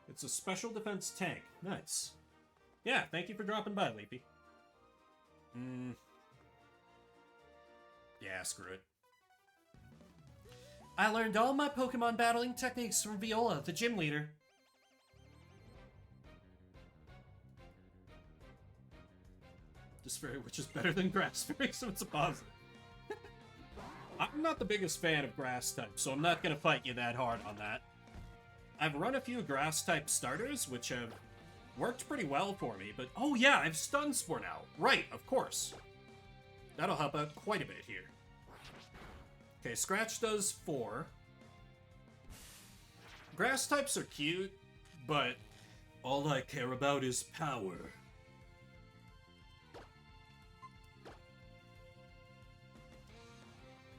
It's a special defense tank. Nice. Yeah, thank you for dropping by, Leafy. Yeah, screw it. I learned all my Pokemon battling techniques from Viola, the gym leader. Fairy, which is better than Grass Fairy, so it's a positive. I'm not the biggest fan of Grass type, so I'm not going to fight you that hard on that. I've run a few Grass type starters, which have worked pretty well for me, but oh yeah, I've Stun Spore now. Right, of course. That'll help out quite a bit here. Okay, Scratch does 4. Grass types are cute, but all I care about is power.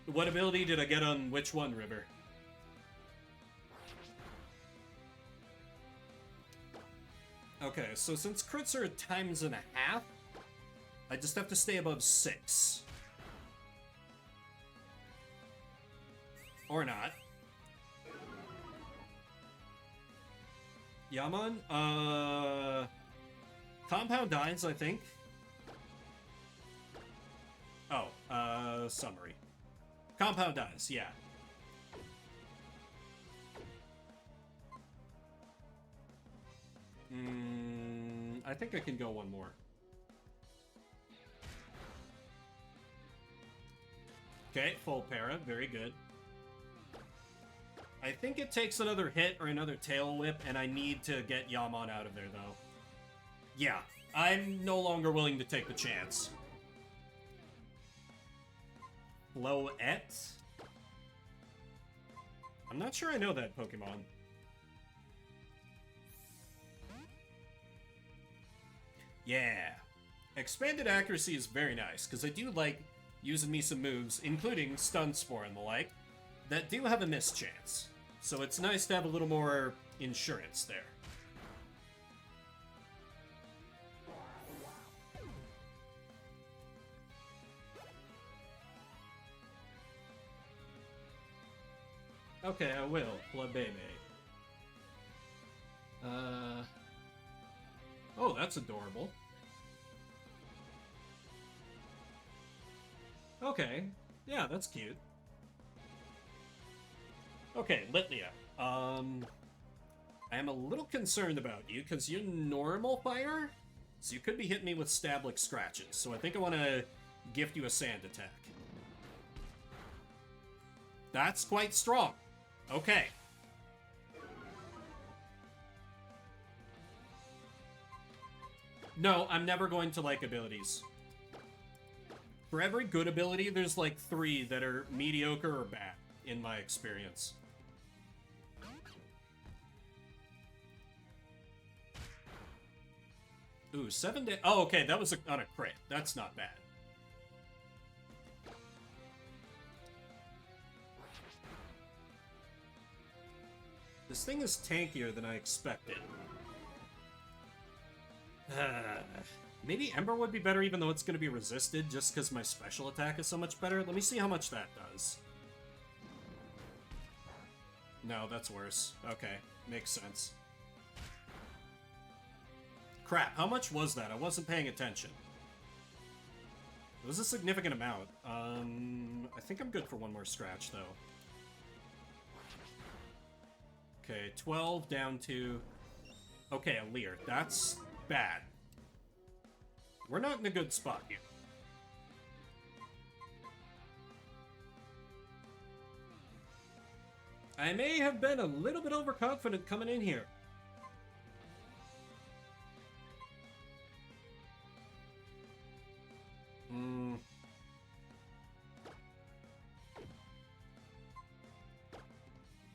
What ability did I get on which one, River? Okay, so since crits are times and a half, I just have to stay above 6. Or not. Yaman? Compound Dies, I think. Oh, summary. Compound Dies, yeah. I think I can go one more. Okay, full para, very good. I think it takes another hit or another tail whip, and I need to get Yaman out of there, though. Yeah, I'm no longer willing to take the chance. Floette? I'm not sure I know that Pokemon. Yeah. Expanded accuracy is very nice, because I do like using me some moves, including Stun Spore and the like, that do have a miss chance. So it's nice to have a little more insurance there. Okay, I will. Blood Baby. Oh, that's adorable. Okay. Yeah, that's cute. Okay, Litleo. I am a little concerned about you, because you're normal fire? So you could be hitting me with stab-like scratches. So I think I want to gift you a sand attack. That's quite strong. Okay. No, I'm never going to like abilities. For every good ability, there's like 3 that are mediocre or bad, in my experience. Ooh, 7 days. Oh, okay, that was on a crit. That's not bad. This thing is tankier than I expected. Maybe Ember would be better even though it's going to be resisted just because my special attack is so much better. Let me see how much that does. No, that's worse. Okay, makes sense. Crap, how much was that? I wasn't paying attention. It was a significant amount. I think I'm good for one more scratch, though. Okay, 12 down to... Okay, a Leer. That's bad. We're not in a good spot here. I may have been a little bit overconfident coming in here.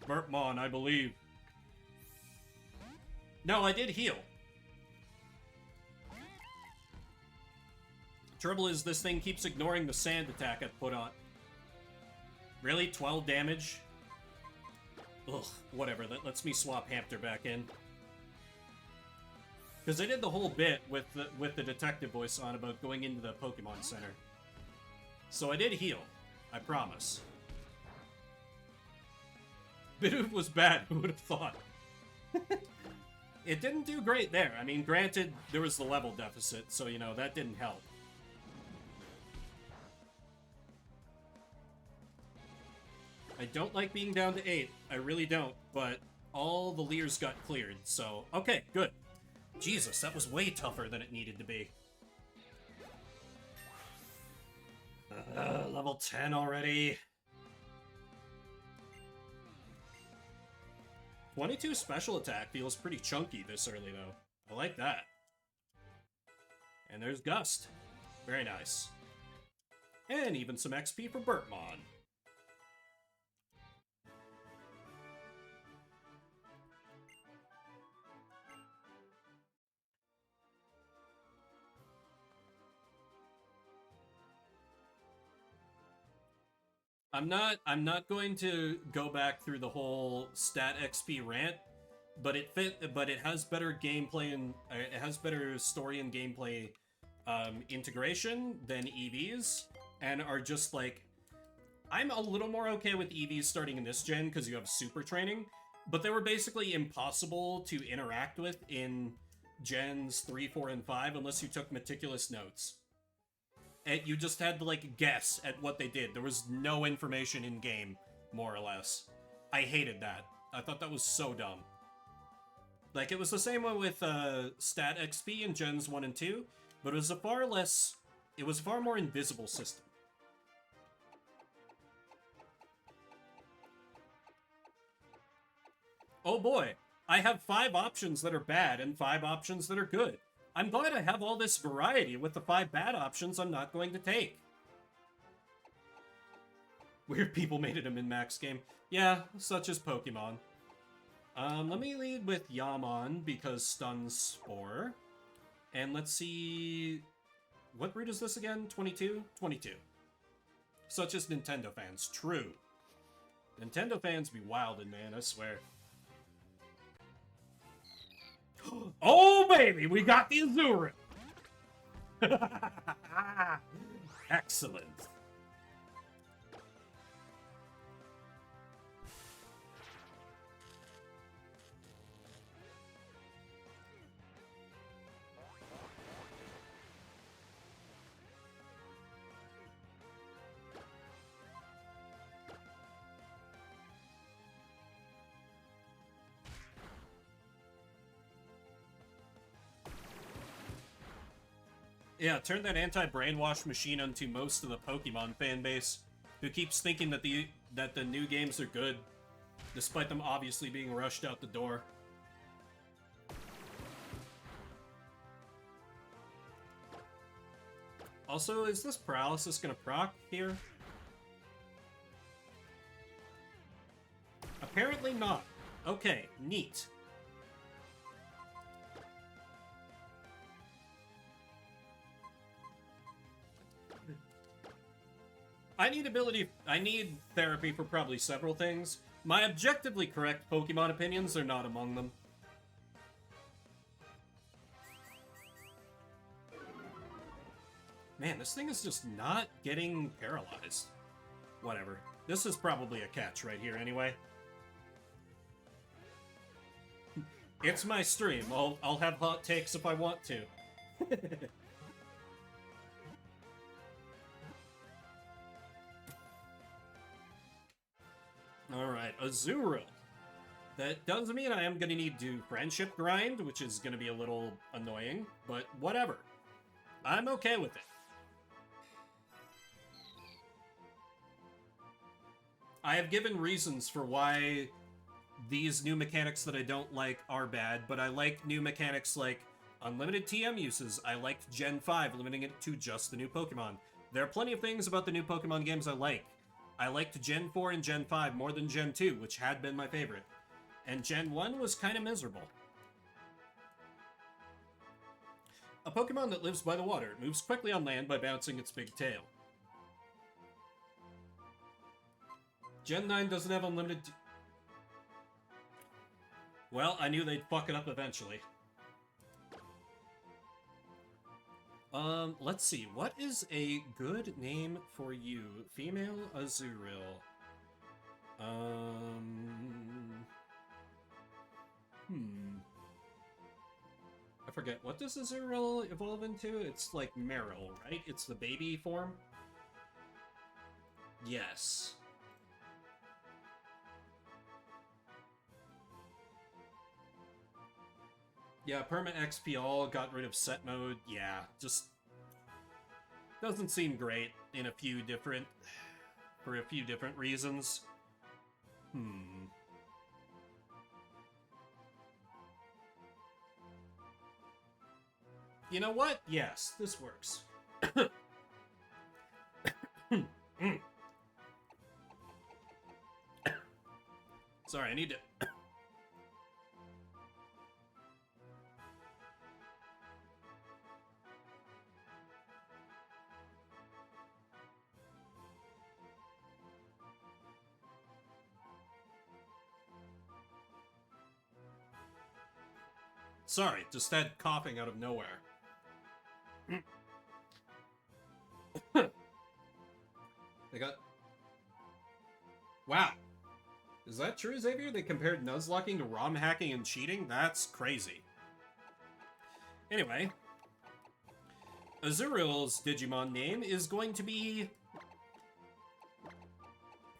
Burpmon, I believe. No, I did heal. Trouble is, this thing keeps ignoring the sand attack I put on. Really? 12 damage? Ugh, whatever. That lets me swap Hamster back in. Because I did the whole bit with the detective voice on about going into the Pokemon Center. So I did heal. I promise. Bidoof was bad, who would have thought? It didn't do great there. I mean, granted, there was the level deficit, so, you know, that didn't help. I don't like being down to 8. I really don't, but all the Leers got cleared, so... Okay, good. Jesus, that was way tougher than it needed to be. Level 10 already. 22 special attack feels pretty chunky this early, though. I like that. And there's Gust. Very nice. And even some XP for Burpmon. I'm not going to go back through the whole stat XP rant, but it has better gameplay and it has better story and gameplay integration than EVs, and are just like, I'm a little more okay with EVs starting in this gen because you have super training, but they were basically impossible to interact with in gens 3, 4, and 5 unless you took meticulous notes. And you just had to, like, guess at what they did. There was no information in-game, more or less. I hated that. I thought that was so dumb. Like, it was the same way with stat XP in Gens 1 and 2, but it was a far more invisible system. Oh boy, I have 5 options that are bad and 5 options that are good. I'm glad I have all this variety with the 5 bad options I'm not going to take. Weird people made it a min-max game. Yeah, such as Pokemon. Let me lead with Yammon because Stun Spore. And let's see... What breed is this again? 22? 22. Such as Nintendo fans. True. Nintendo fans be wildin', man, I swear. Oh, baby! We got the Azura! Excellent. Yeah, turn that anti-brainwash machine onto most of the Pokemon fan base, who keeps thinking that the new games are good, despite them obviously being rushed out the door. Also, is this paralysis gonna proc here? Apparently not. Okay, neat. I need therapy for probably several things. My objectively correct Pokemon opinions are not among them. Man, this thing is just not getting paralyzed. Whatever. This is probably a catch right here anyway. It's my stream. I'll have hot takes if I want to. Alright, Azurill. That does mean I am going to need to friendship grind, which is going to be a little annoying, but whatever. I'm okay with it. I have given reasons for why these new mechanics that I don't like are bad, but I like new mechanics like unlimited TM uses. I liked Gen 5, limiting it to just the new Pokemon. There are plenty of things about the new Pokemon games I like. I liked Gen 4 and Gen 5 more than Gen 2, which had been my favorite. And Gen 1 was kind of miserable. A Pokemon that lives by the water. It moves quickly on land by bouncing its big tail. Gen 9 doesn't have unlimited... Well, I knew they'd fuck it up eventually. Let's see. What is a good name for you? Female Azurill. I forget. What does Azurill evolve into? It's like Meryl, right? It's the baby form? Yes. Yeah, perma XP all got rid of set mode. Yeah, just doesn't seem great in for a few different reasons. You know what? Yes, this works. Sorry, I need to... Sorry, just had coughing out of nowhere. They got... Wow. Is that true, Xavier? They compared Nuzlocking to ROM hacking and cheating? That's crazy. Anyway. Azurill's Digimon name is going to be...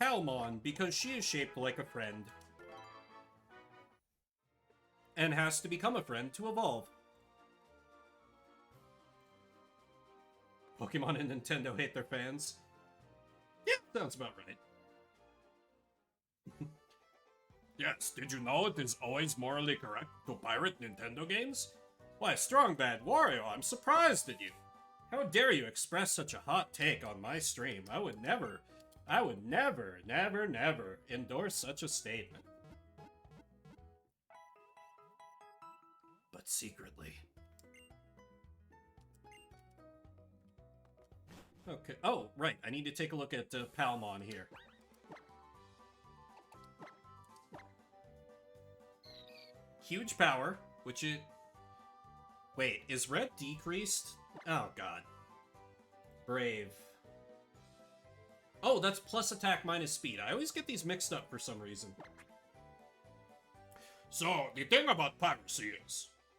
Palmon, because she is shaped like a friend. And has to become a friend to evolve. Pokemon and Nintendo hate their fans. Yeah, sounds about right. Yes, did you know it is always morally correct to pirate Nintendo games? Why, Strong Bad Wario, I'm surprised at you. How dare you express such a hot take on my stream? I would never, never endorse such a statement. But secretly. Okay. Oh, right. I need to take a look at Palmon here. Huge power, which it... Wait, is red decreased? Oh, God. Brave. Oh, that's plus attack minus speed. I always get these mixed up for some reason. So, the thing about piracy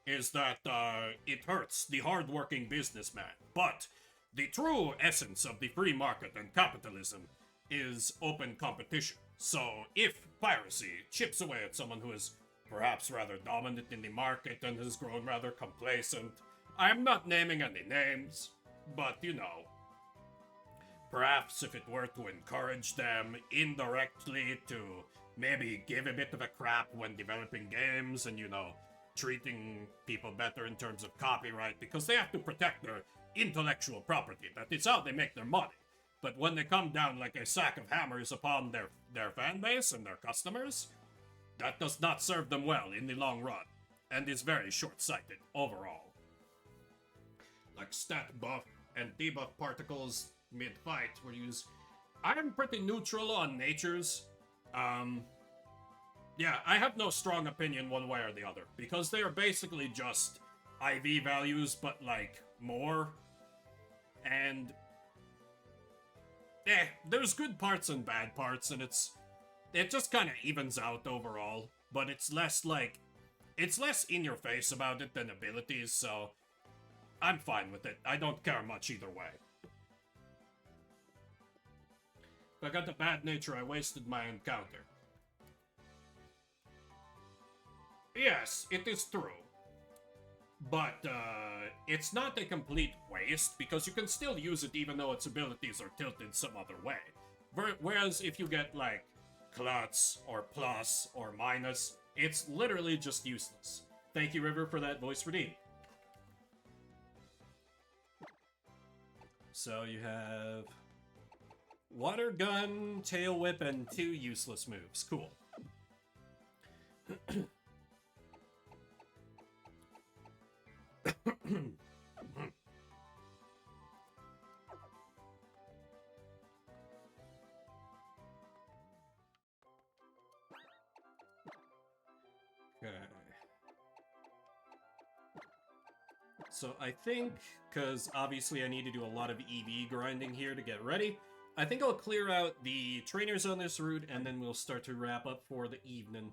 is that it hurts the hard-working businessman. But the true essence of the free market and capitalism is open competition. So, if piracy chips away at someone who is perhaps rather dominant in the market and has grown rather complacent, I am not naming any names, But, you know, perhaps if it were to encourage them indirectly to maybe give a bit of a crap when developing games and, you know, treating people better in terms of copyright, because they have to protect their intellectual property. That is how they make their money. But when they come down like a sack of hammers upon their fan base and their customers, that does not serve them well in the long run, and is very short-sighted overall. Like stat buff and debuff particles mid-fight were used. I'm pretty neutral on natures. Yeah, I have no strong opinion one way or the other, because they are basically just IV values, but like more. And there's good parts and bad parts, and it just kind of evens out overall. But it's less in your face about it than abilities, so I'm fine with it. I don't care much either way. If I got the bad nature, I wasted my encounter. Yes, it is true. But, it's not a complete waste, because you can still use it even though its abilities are tilted some other way. Whereas if you get, like, Klutz, or plus, or minus, it's literally just useless. Thank you, River, for that voice redeem. So you have Water Gun, Tail Whip, and 2 useless moves. Cool. Okay. So I think, because obviously I need to do a lot of EV grinding here to get ready, I think I'll clear out the trainers on this route, and then we'll start to wrap up for the evening.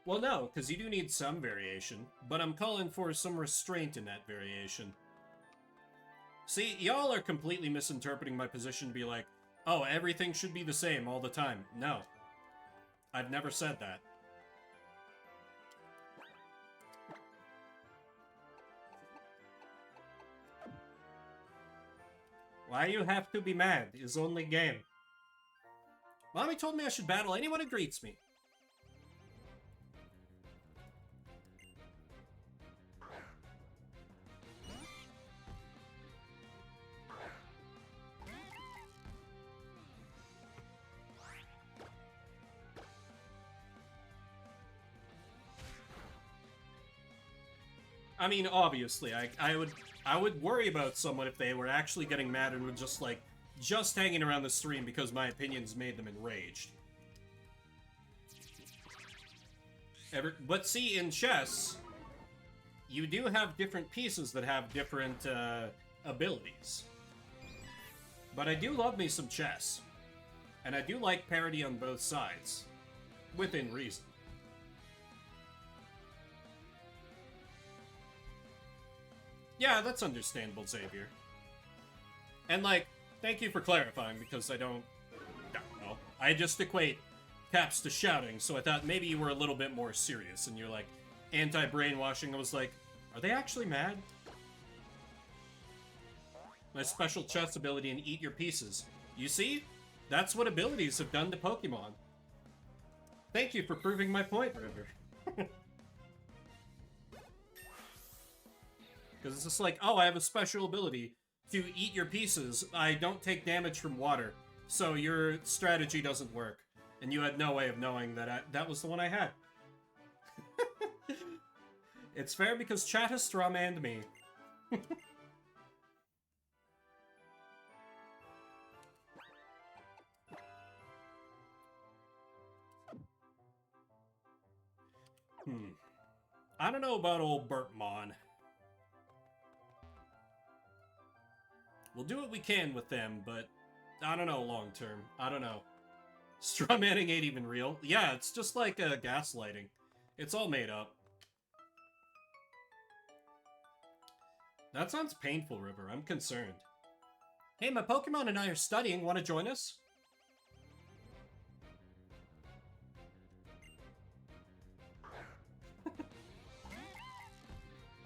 Well, no, because you do need some variation, but I'm calling for some restraint in that variation. See, y'all are completely misinterpreting my position to be like, oh, everything should be the same all the time. No. I've never said that. Why you have to be mad? It's only game. Mommy told me I should battle anyone who greets me. I mean, obviously, I would worry about someone if they were actually getting mad and were just hanging around the stream because my opinions made them enraged. But see, in chess, you do have different pieces that have different abilities. But I do love me some chess. And I do like parity on both sides. Within reason. Yeah, that's understandable, Xavier. And, like, thank you for clarifying, because I don't know. I just equate caps to shouting, so I thought maybe you were a little bit more serious, and you're like, anti-brainwashing. I was like, are they actually mad? My special chess ability and eat your pieces. You see? That's what abilities have done to Pokemon. Thank you for proving my point, River. Because it's just like, oh, I have a special ability to eat your pieces. I don't take damage from water, so your strategy doesn't work. And you had no way of knowing that that was the one I had. It's fair because chat has strawmanned me. I don't know about old Burpmon. We'll do what we can with them, but I don't know long term. I don't know. Strawmanning ain't even real. Yeah, it's just like gaslighting. It's all made up. That sounds painful, River. I'm concerned. Hey, my Pokemon and I are studying. Want to join us?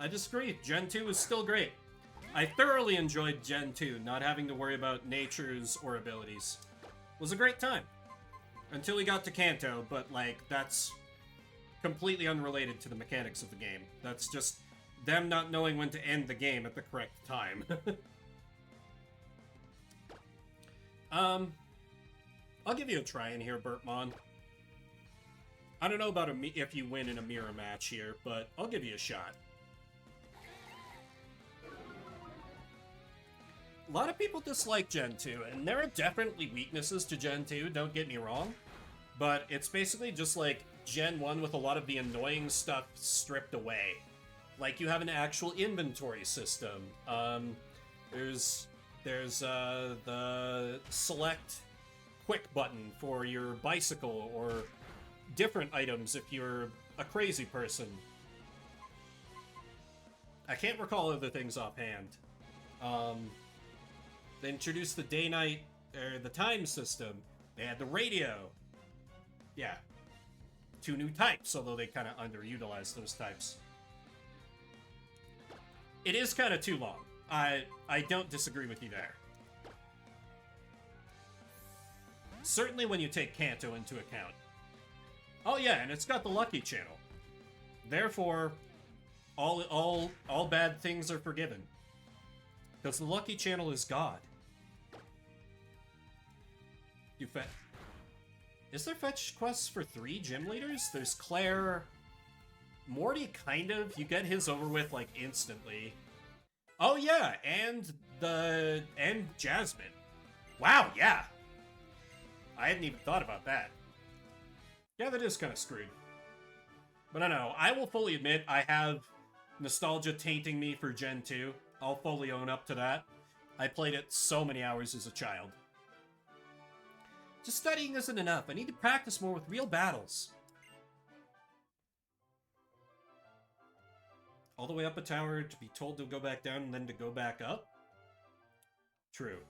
I disagree. Gen 2 is still great. I thoroughly enjoyed Gen 2, not having to worry about natures or abilities. It was a great time. Until we got to Kanto, but, like, that's completely unrelated to the mechanics of the game. That's just them not knowing when to end the game at the correct time. I'll give you a try in here, Burtmon. I don't know about if you win in a mirror match here, but I'll give you a shot. A lot of people dislike Gen 2, and there are definitely weaknesses to Gen 2, don't get me wrong. But it's basically just like Gen 1 with a lot of the annoying stuff stripped away. Like, you have an actual inventory system. There's the select quick button for your bicycle, or different items if you're a crazy person. I can't recall other things offhand. They introduced the day-night, or the time system. They had the radio. Yeah. 2 new types, although they kind of underutilized those types. It is kind of too long. I don't disagree with you there. Certainly when you take Kanto into account. Oh yeah, and it's got the Lucky Channel. Therefore, all bad things are forgiven. Because the Lucky Channel is God. You fetch... Is there fetch quests for 3 gym leaders? There's Claire... Morty, kind of. You get his over with, like, instantly. Oh yeah, and Jasmine. Wow, yeah. I hadn't even thought about that. Yeah, that is kind of screwed. But I don't know. I will fully admit I have nostalgia tainting me for Gen 2. I'll fully own up to that. I played it so many hours as a child. Just studying isn't enough. I need to practice more with real battles. All the way up a tower to be told to go back down and then to go back up? True.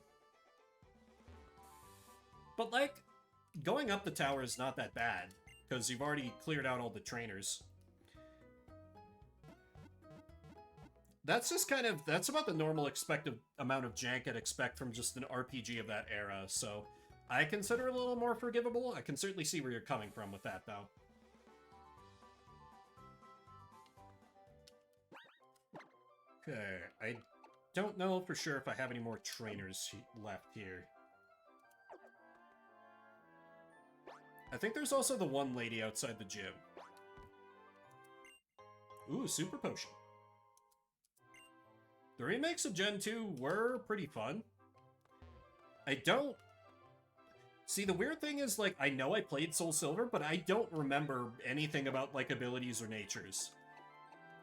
But, like, going up the tower is not that bad, because you've already cleared out all the trainers. That's just kind of, that's about the normal expected amount of jank I'd expect from just an RPG of that era, so I consider it a little more forgivable. I can certainly see where you're coming from with that, though. Okay, I don't know for sure if I have any more trainers left here. I think there's also the one lady outside the gym. Ooh, Super Potion. The remakes of Gen 2 were pretty fun. I don't... See, the weird thing is, like, I know I played Soul Silver, but I don't remember anything about, like, abilities or natures.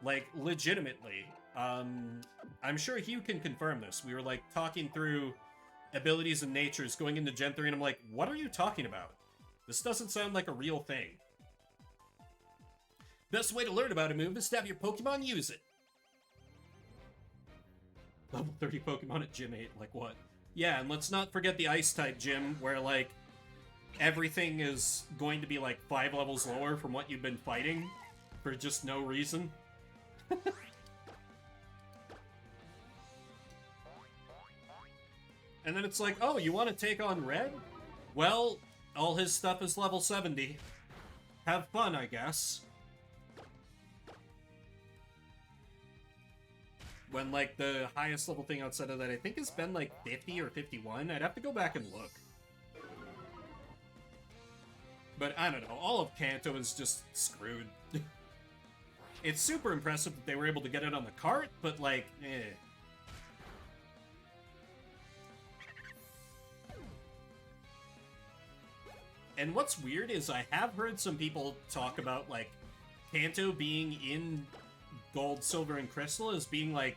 Like, legitimately. I'm sure Hugh can confirm this. We were, like, talking through abilities and natures going into Gen 3, and I'm like, what are you talking about? This doesn't sound like a real thing. Best way to learn about a move is to have your Pokemon use it. Level 30 Pokemon at Gym 8, like what? Yeah, and let's not forget the Ice-type gym, where, like, everything is going to be, like, 5 levels lower from what you've been fighting for just no reason. And then it's like, oh, you want to take on Red? Well, all his stuff is level 70. Have fun, I guess. When, like, the highest level thing outside of that I think has been, like, 50 or 51. I'd have to go back and look. But, I don't know. All of Kanto is just screwed. It's super impressive that they were able to get it on the cart, but, like, eh. And what's weird is I have heard some people talk about, like, Kanto being in Gold, Silver, and Crystal as being, like,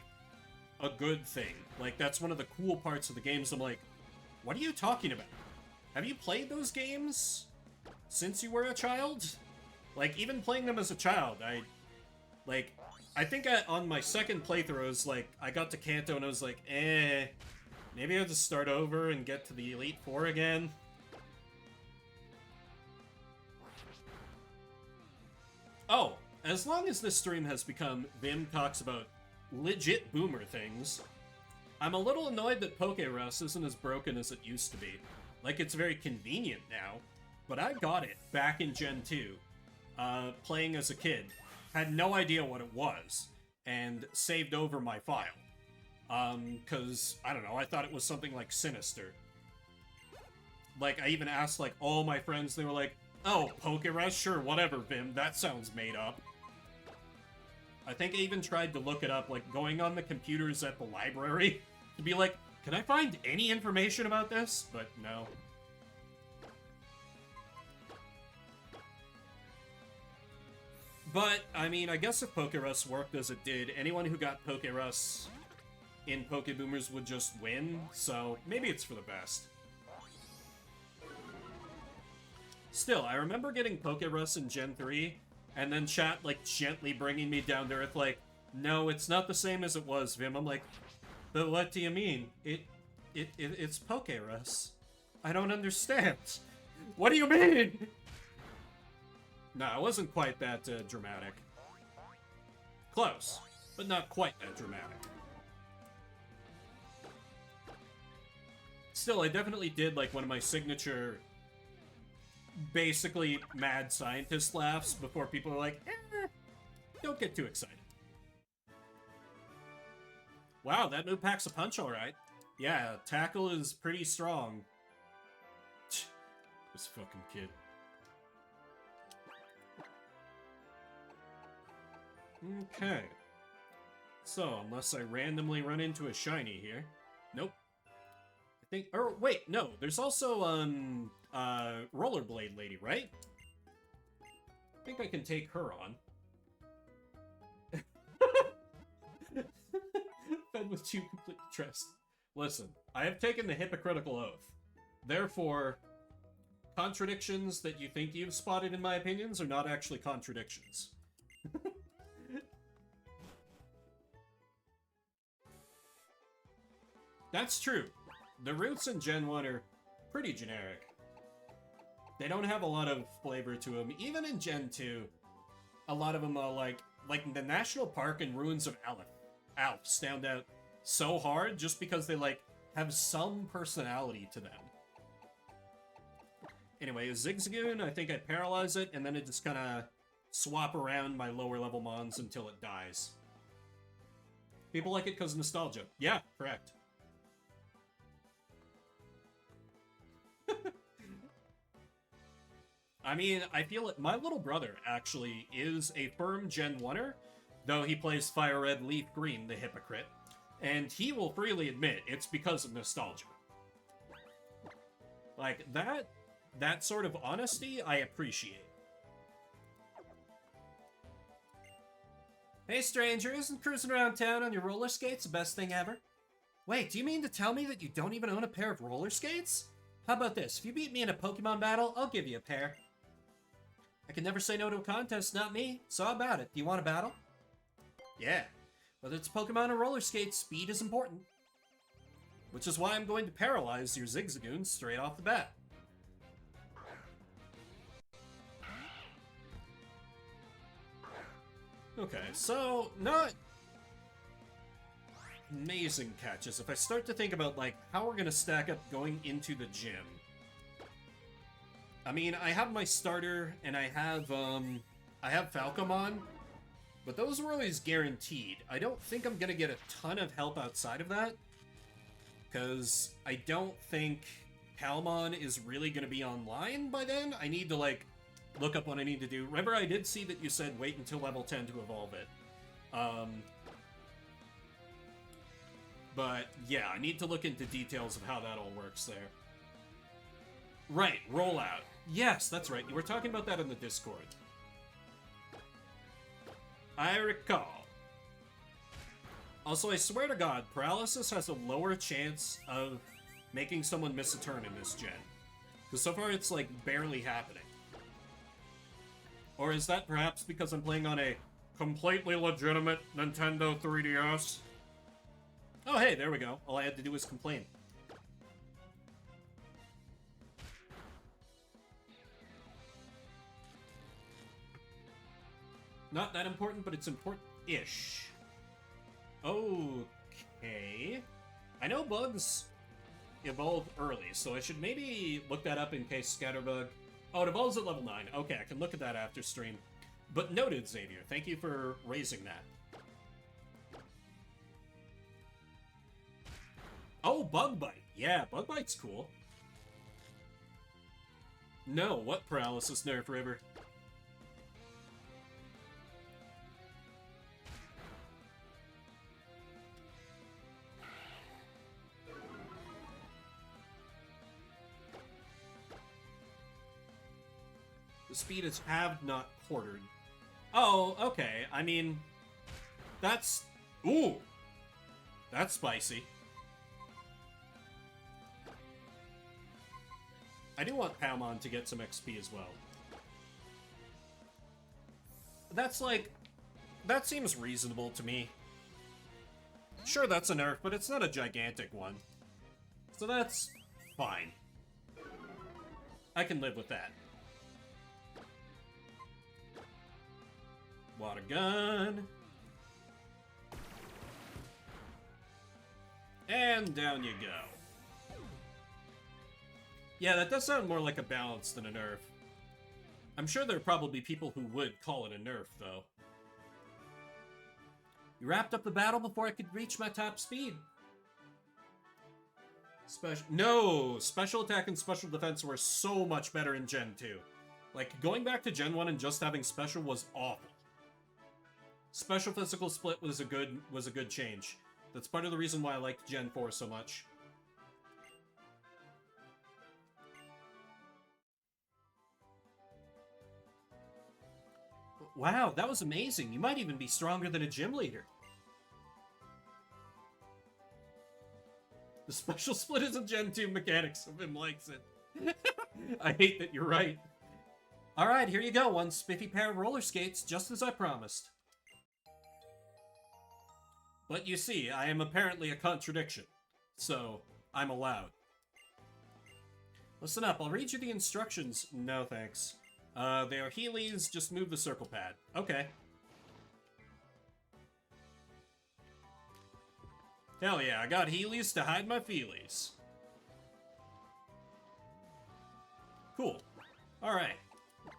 a good thing. Like, that's one of the cool parts of the games. I'm like, what are you talking about? Have you played those games since you were a child? Like, even playing them as a child, I think on my second playthrough, I was like, I got to Kanto and I was like, maybe I'll just start over and get to the Elite Four again. Oh, as long as this stream has become Vim talks about legit boomer things, I'm a little annoyed that Pokerus isn't as broken as it used to be. Like, it's very convenient now, but I got it back in Gen 2, playing as a kid. Had no idea what it was, and saved over my file. Cause, I don't know, I thought it was something like Sinister. Like, I even asked, like, all my friends, they were like, oh, Pokerus? Sure, whatever, Vim, that sounds made up. I think I even tried to look it up, like, going on the computers at the library, to be like, can I find any information about this? But no. But, I mean, I guess if Pokerus worked as it did, anyone who got Pokerus in Pokeboomers would just win, so maybe it's for the best. Still, I remember getting Pokerus in Gen 3, and then chat, like, gently bringing me down to earth, like, no, it's not the same as it was, Vim. I'm like, but what do you mean? It's Pokerus. I don't understand. What do you mean? No, it wasn't quite that dramatic. Close, but not quite that dramatic. Still, I definitely did, like, one of my signature, basically mad scientist laughs before people are like, don't get too excited. Wow, that move packs a punch alright. Yeah, tackle is pretty strong. This fucking kid. Okay. So, unless I randomly run into a shiny here. Nope. I think, or wait, no, there's also, Rollerblade Lady, right? I think I can take her on. Fed with you complete trust. Listen, I have taken the hypocritical oath. Therefore, contradictions that you think you've spotted in my opinions are not actually contradictions. That's true. The roots in Gen 1 are pretty generic. They don't have a lot of flavor to them. Even in Gen 2, a lot of them are like the National Park and Ruins of Alph stand out so hard just because they, like, have some personality to them. Anyway, a Zigzagoon, I think I paralyze it, and then it just kind of swap around my lower level mons until it dies. People like it because of nostalgia. Yeah, correct. I mean, I feel it. My little brother actually is a firm Gen 1er, though he plays Fire Red, Leaf Green, the hypocrite, and he will freely admit it's because of nostalgia. Like, that sort of honesty, I appreciate. Hey stranger, isn't cruising around town on your roller skates the best thing ever? Wait, do you mean to tell me that you don't even own a pair of roller skates? How about this? If you beat me in a Pokemon battle, I'll give you a pair. I can never say no to a contest, not me. So how about it? Do you want a battle? Yeah. Whether it's Pokemon or roller skates, speed is important. Which is why I'm going to paralyze your Zigzagoon straight off the bat. Okay, so not amazing catches. If I start to think about, like, how we're gonna stack up going into the gym. I mean, I have my starter, and I have Falcomon, but those were always guaranteed. I don't think I'm gonna get a ton of help outside of that, because I don't think Palmon is really gonna be online by then. I need to, like, look up what I need to do. Remember, I did see that you said wait until level 10 to evolve it. But, yeah, I need to look into details of how that all works there. Right, rollout. Yes, that's right. You were talking about that in the Discord. I recall. Also, I swear to God, paralysis has a lower chance of making someone miss a turn in this gen. Because so far it's, like, barely happening. Or is that perhaps because I'm playing on a completely legitimate Nintendo 3DS? Oh, hey, there we go. All I had to do was complain. Not that important, but it's important-ish. Okay. I know bugs evolve early, so I should maybe look that up in case Scatterbug... Oh, it evolves at level 9. Okay, I can look at that after stream. But noted, Xavier. Thank you for raising that. Oh, Bug Bite. Yeah, Bug Bite's cool. No, what paralysis nerf, River? The speed is have not quartered. Oh, okay. I mean, that's... Ooh! That's spicy. I do want Palmon to get some XP as well. That's like... That seems reasonable to me. Sure, that's a nerf, but it's not a gigantic one. So that's fine. I can live with that. Water gun. And down you go. Yeah, that does sound more like a balance than a nerf. I'm sure there are probably people who would call it a nerf, though. You wrapped up the battle before I could reach my top speed. No! Special attack and special defense were so much better in Gen 2. Like, going back to Gen 1 and just having special was awful. Special physical split was a good change. That's part of the reason why I liked Gen 4 so much. Wow, that was amazing. You might even be stronger than a gym leader. The special split is a Gen 2 mechanic, so Vim likes it. I hate that you're right. Alright, here you go. One spiffy pair of roller skates, just as I promised. But you see, I am apparently a contradiction, so I'm allowed. Listen up, I'll read you the instructions. No, thanks. They are Heelys, just move the circle pad. Okay. Hell yeah, I got Heelys to hide my feelies. Cool. Alright.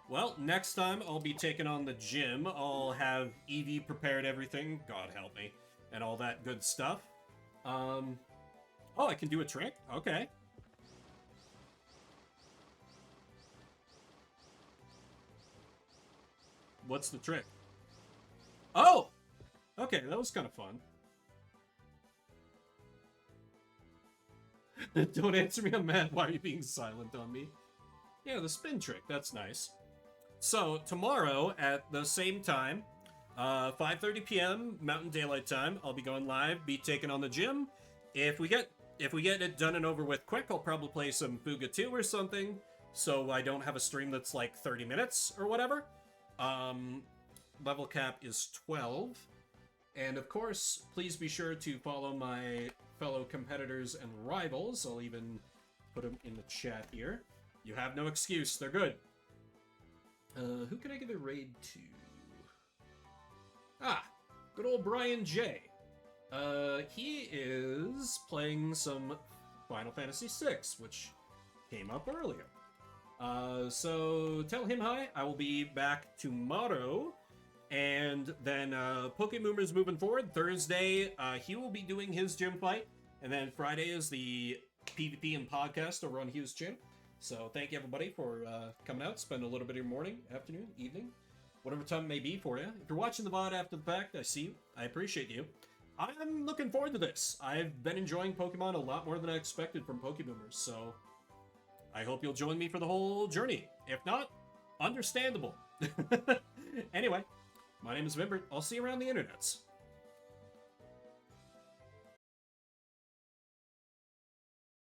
Well, next time I'll be taking on the gym. I'll have Eevee prepared everything, God help me, and all that good stuff. Oh, I can do a trick? Okay. What's the trick? Oh! Okay, that was kind of fun. Don't answer me, I'm mad. Why are you being silent on me? Yeah, the spin trick, that's nice. So, tomorrow at the same time, 5:30 p.m. Mountain Daylight Time, I'll be going live, be taking on the gym. If we get it done and over with quick, I'll probably play some Fuga 2 or something, so I don't have a stream that's like 30 minutes or whatever. Level cap is 12. And of course, please be sure to follow my fellow competitors and rivals. I'll even put them in the chat here. You have no excuse, they're good. Who can I give a raid to? Ah, good old Brian J. He is playing some Final Fantasy VI, which came up earlier. So tell him hi. I will be back tomorrow. And then Pokeboomers moving forward. Thursday, he will be doing his gym fight. And then Friday is the PvP and podcast over on Hugh's channel. So thank you everybody for coming out. Spend a little bit of your morning, afternoon, evening, whatever time it may be for you. If you're watching the VOD after the fact, I see you. I appreciate you. I'm looking forward to this. I've been enjoying Pokemon a lot more than I expected from Pokeboomers. So I hope you'll join me for the whole journey. If not, understandable. Anyway, my name is Vimbert. I'll see you around the internets.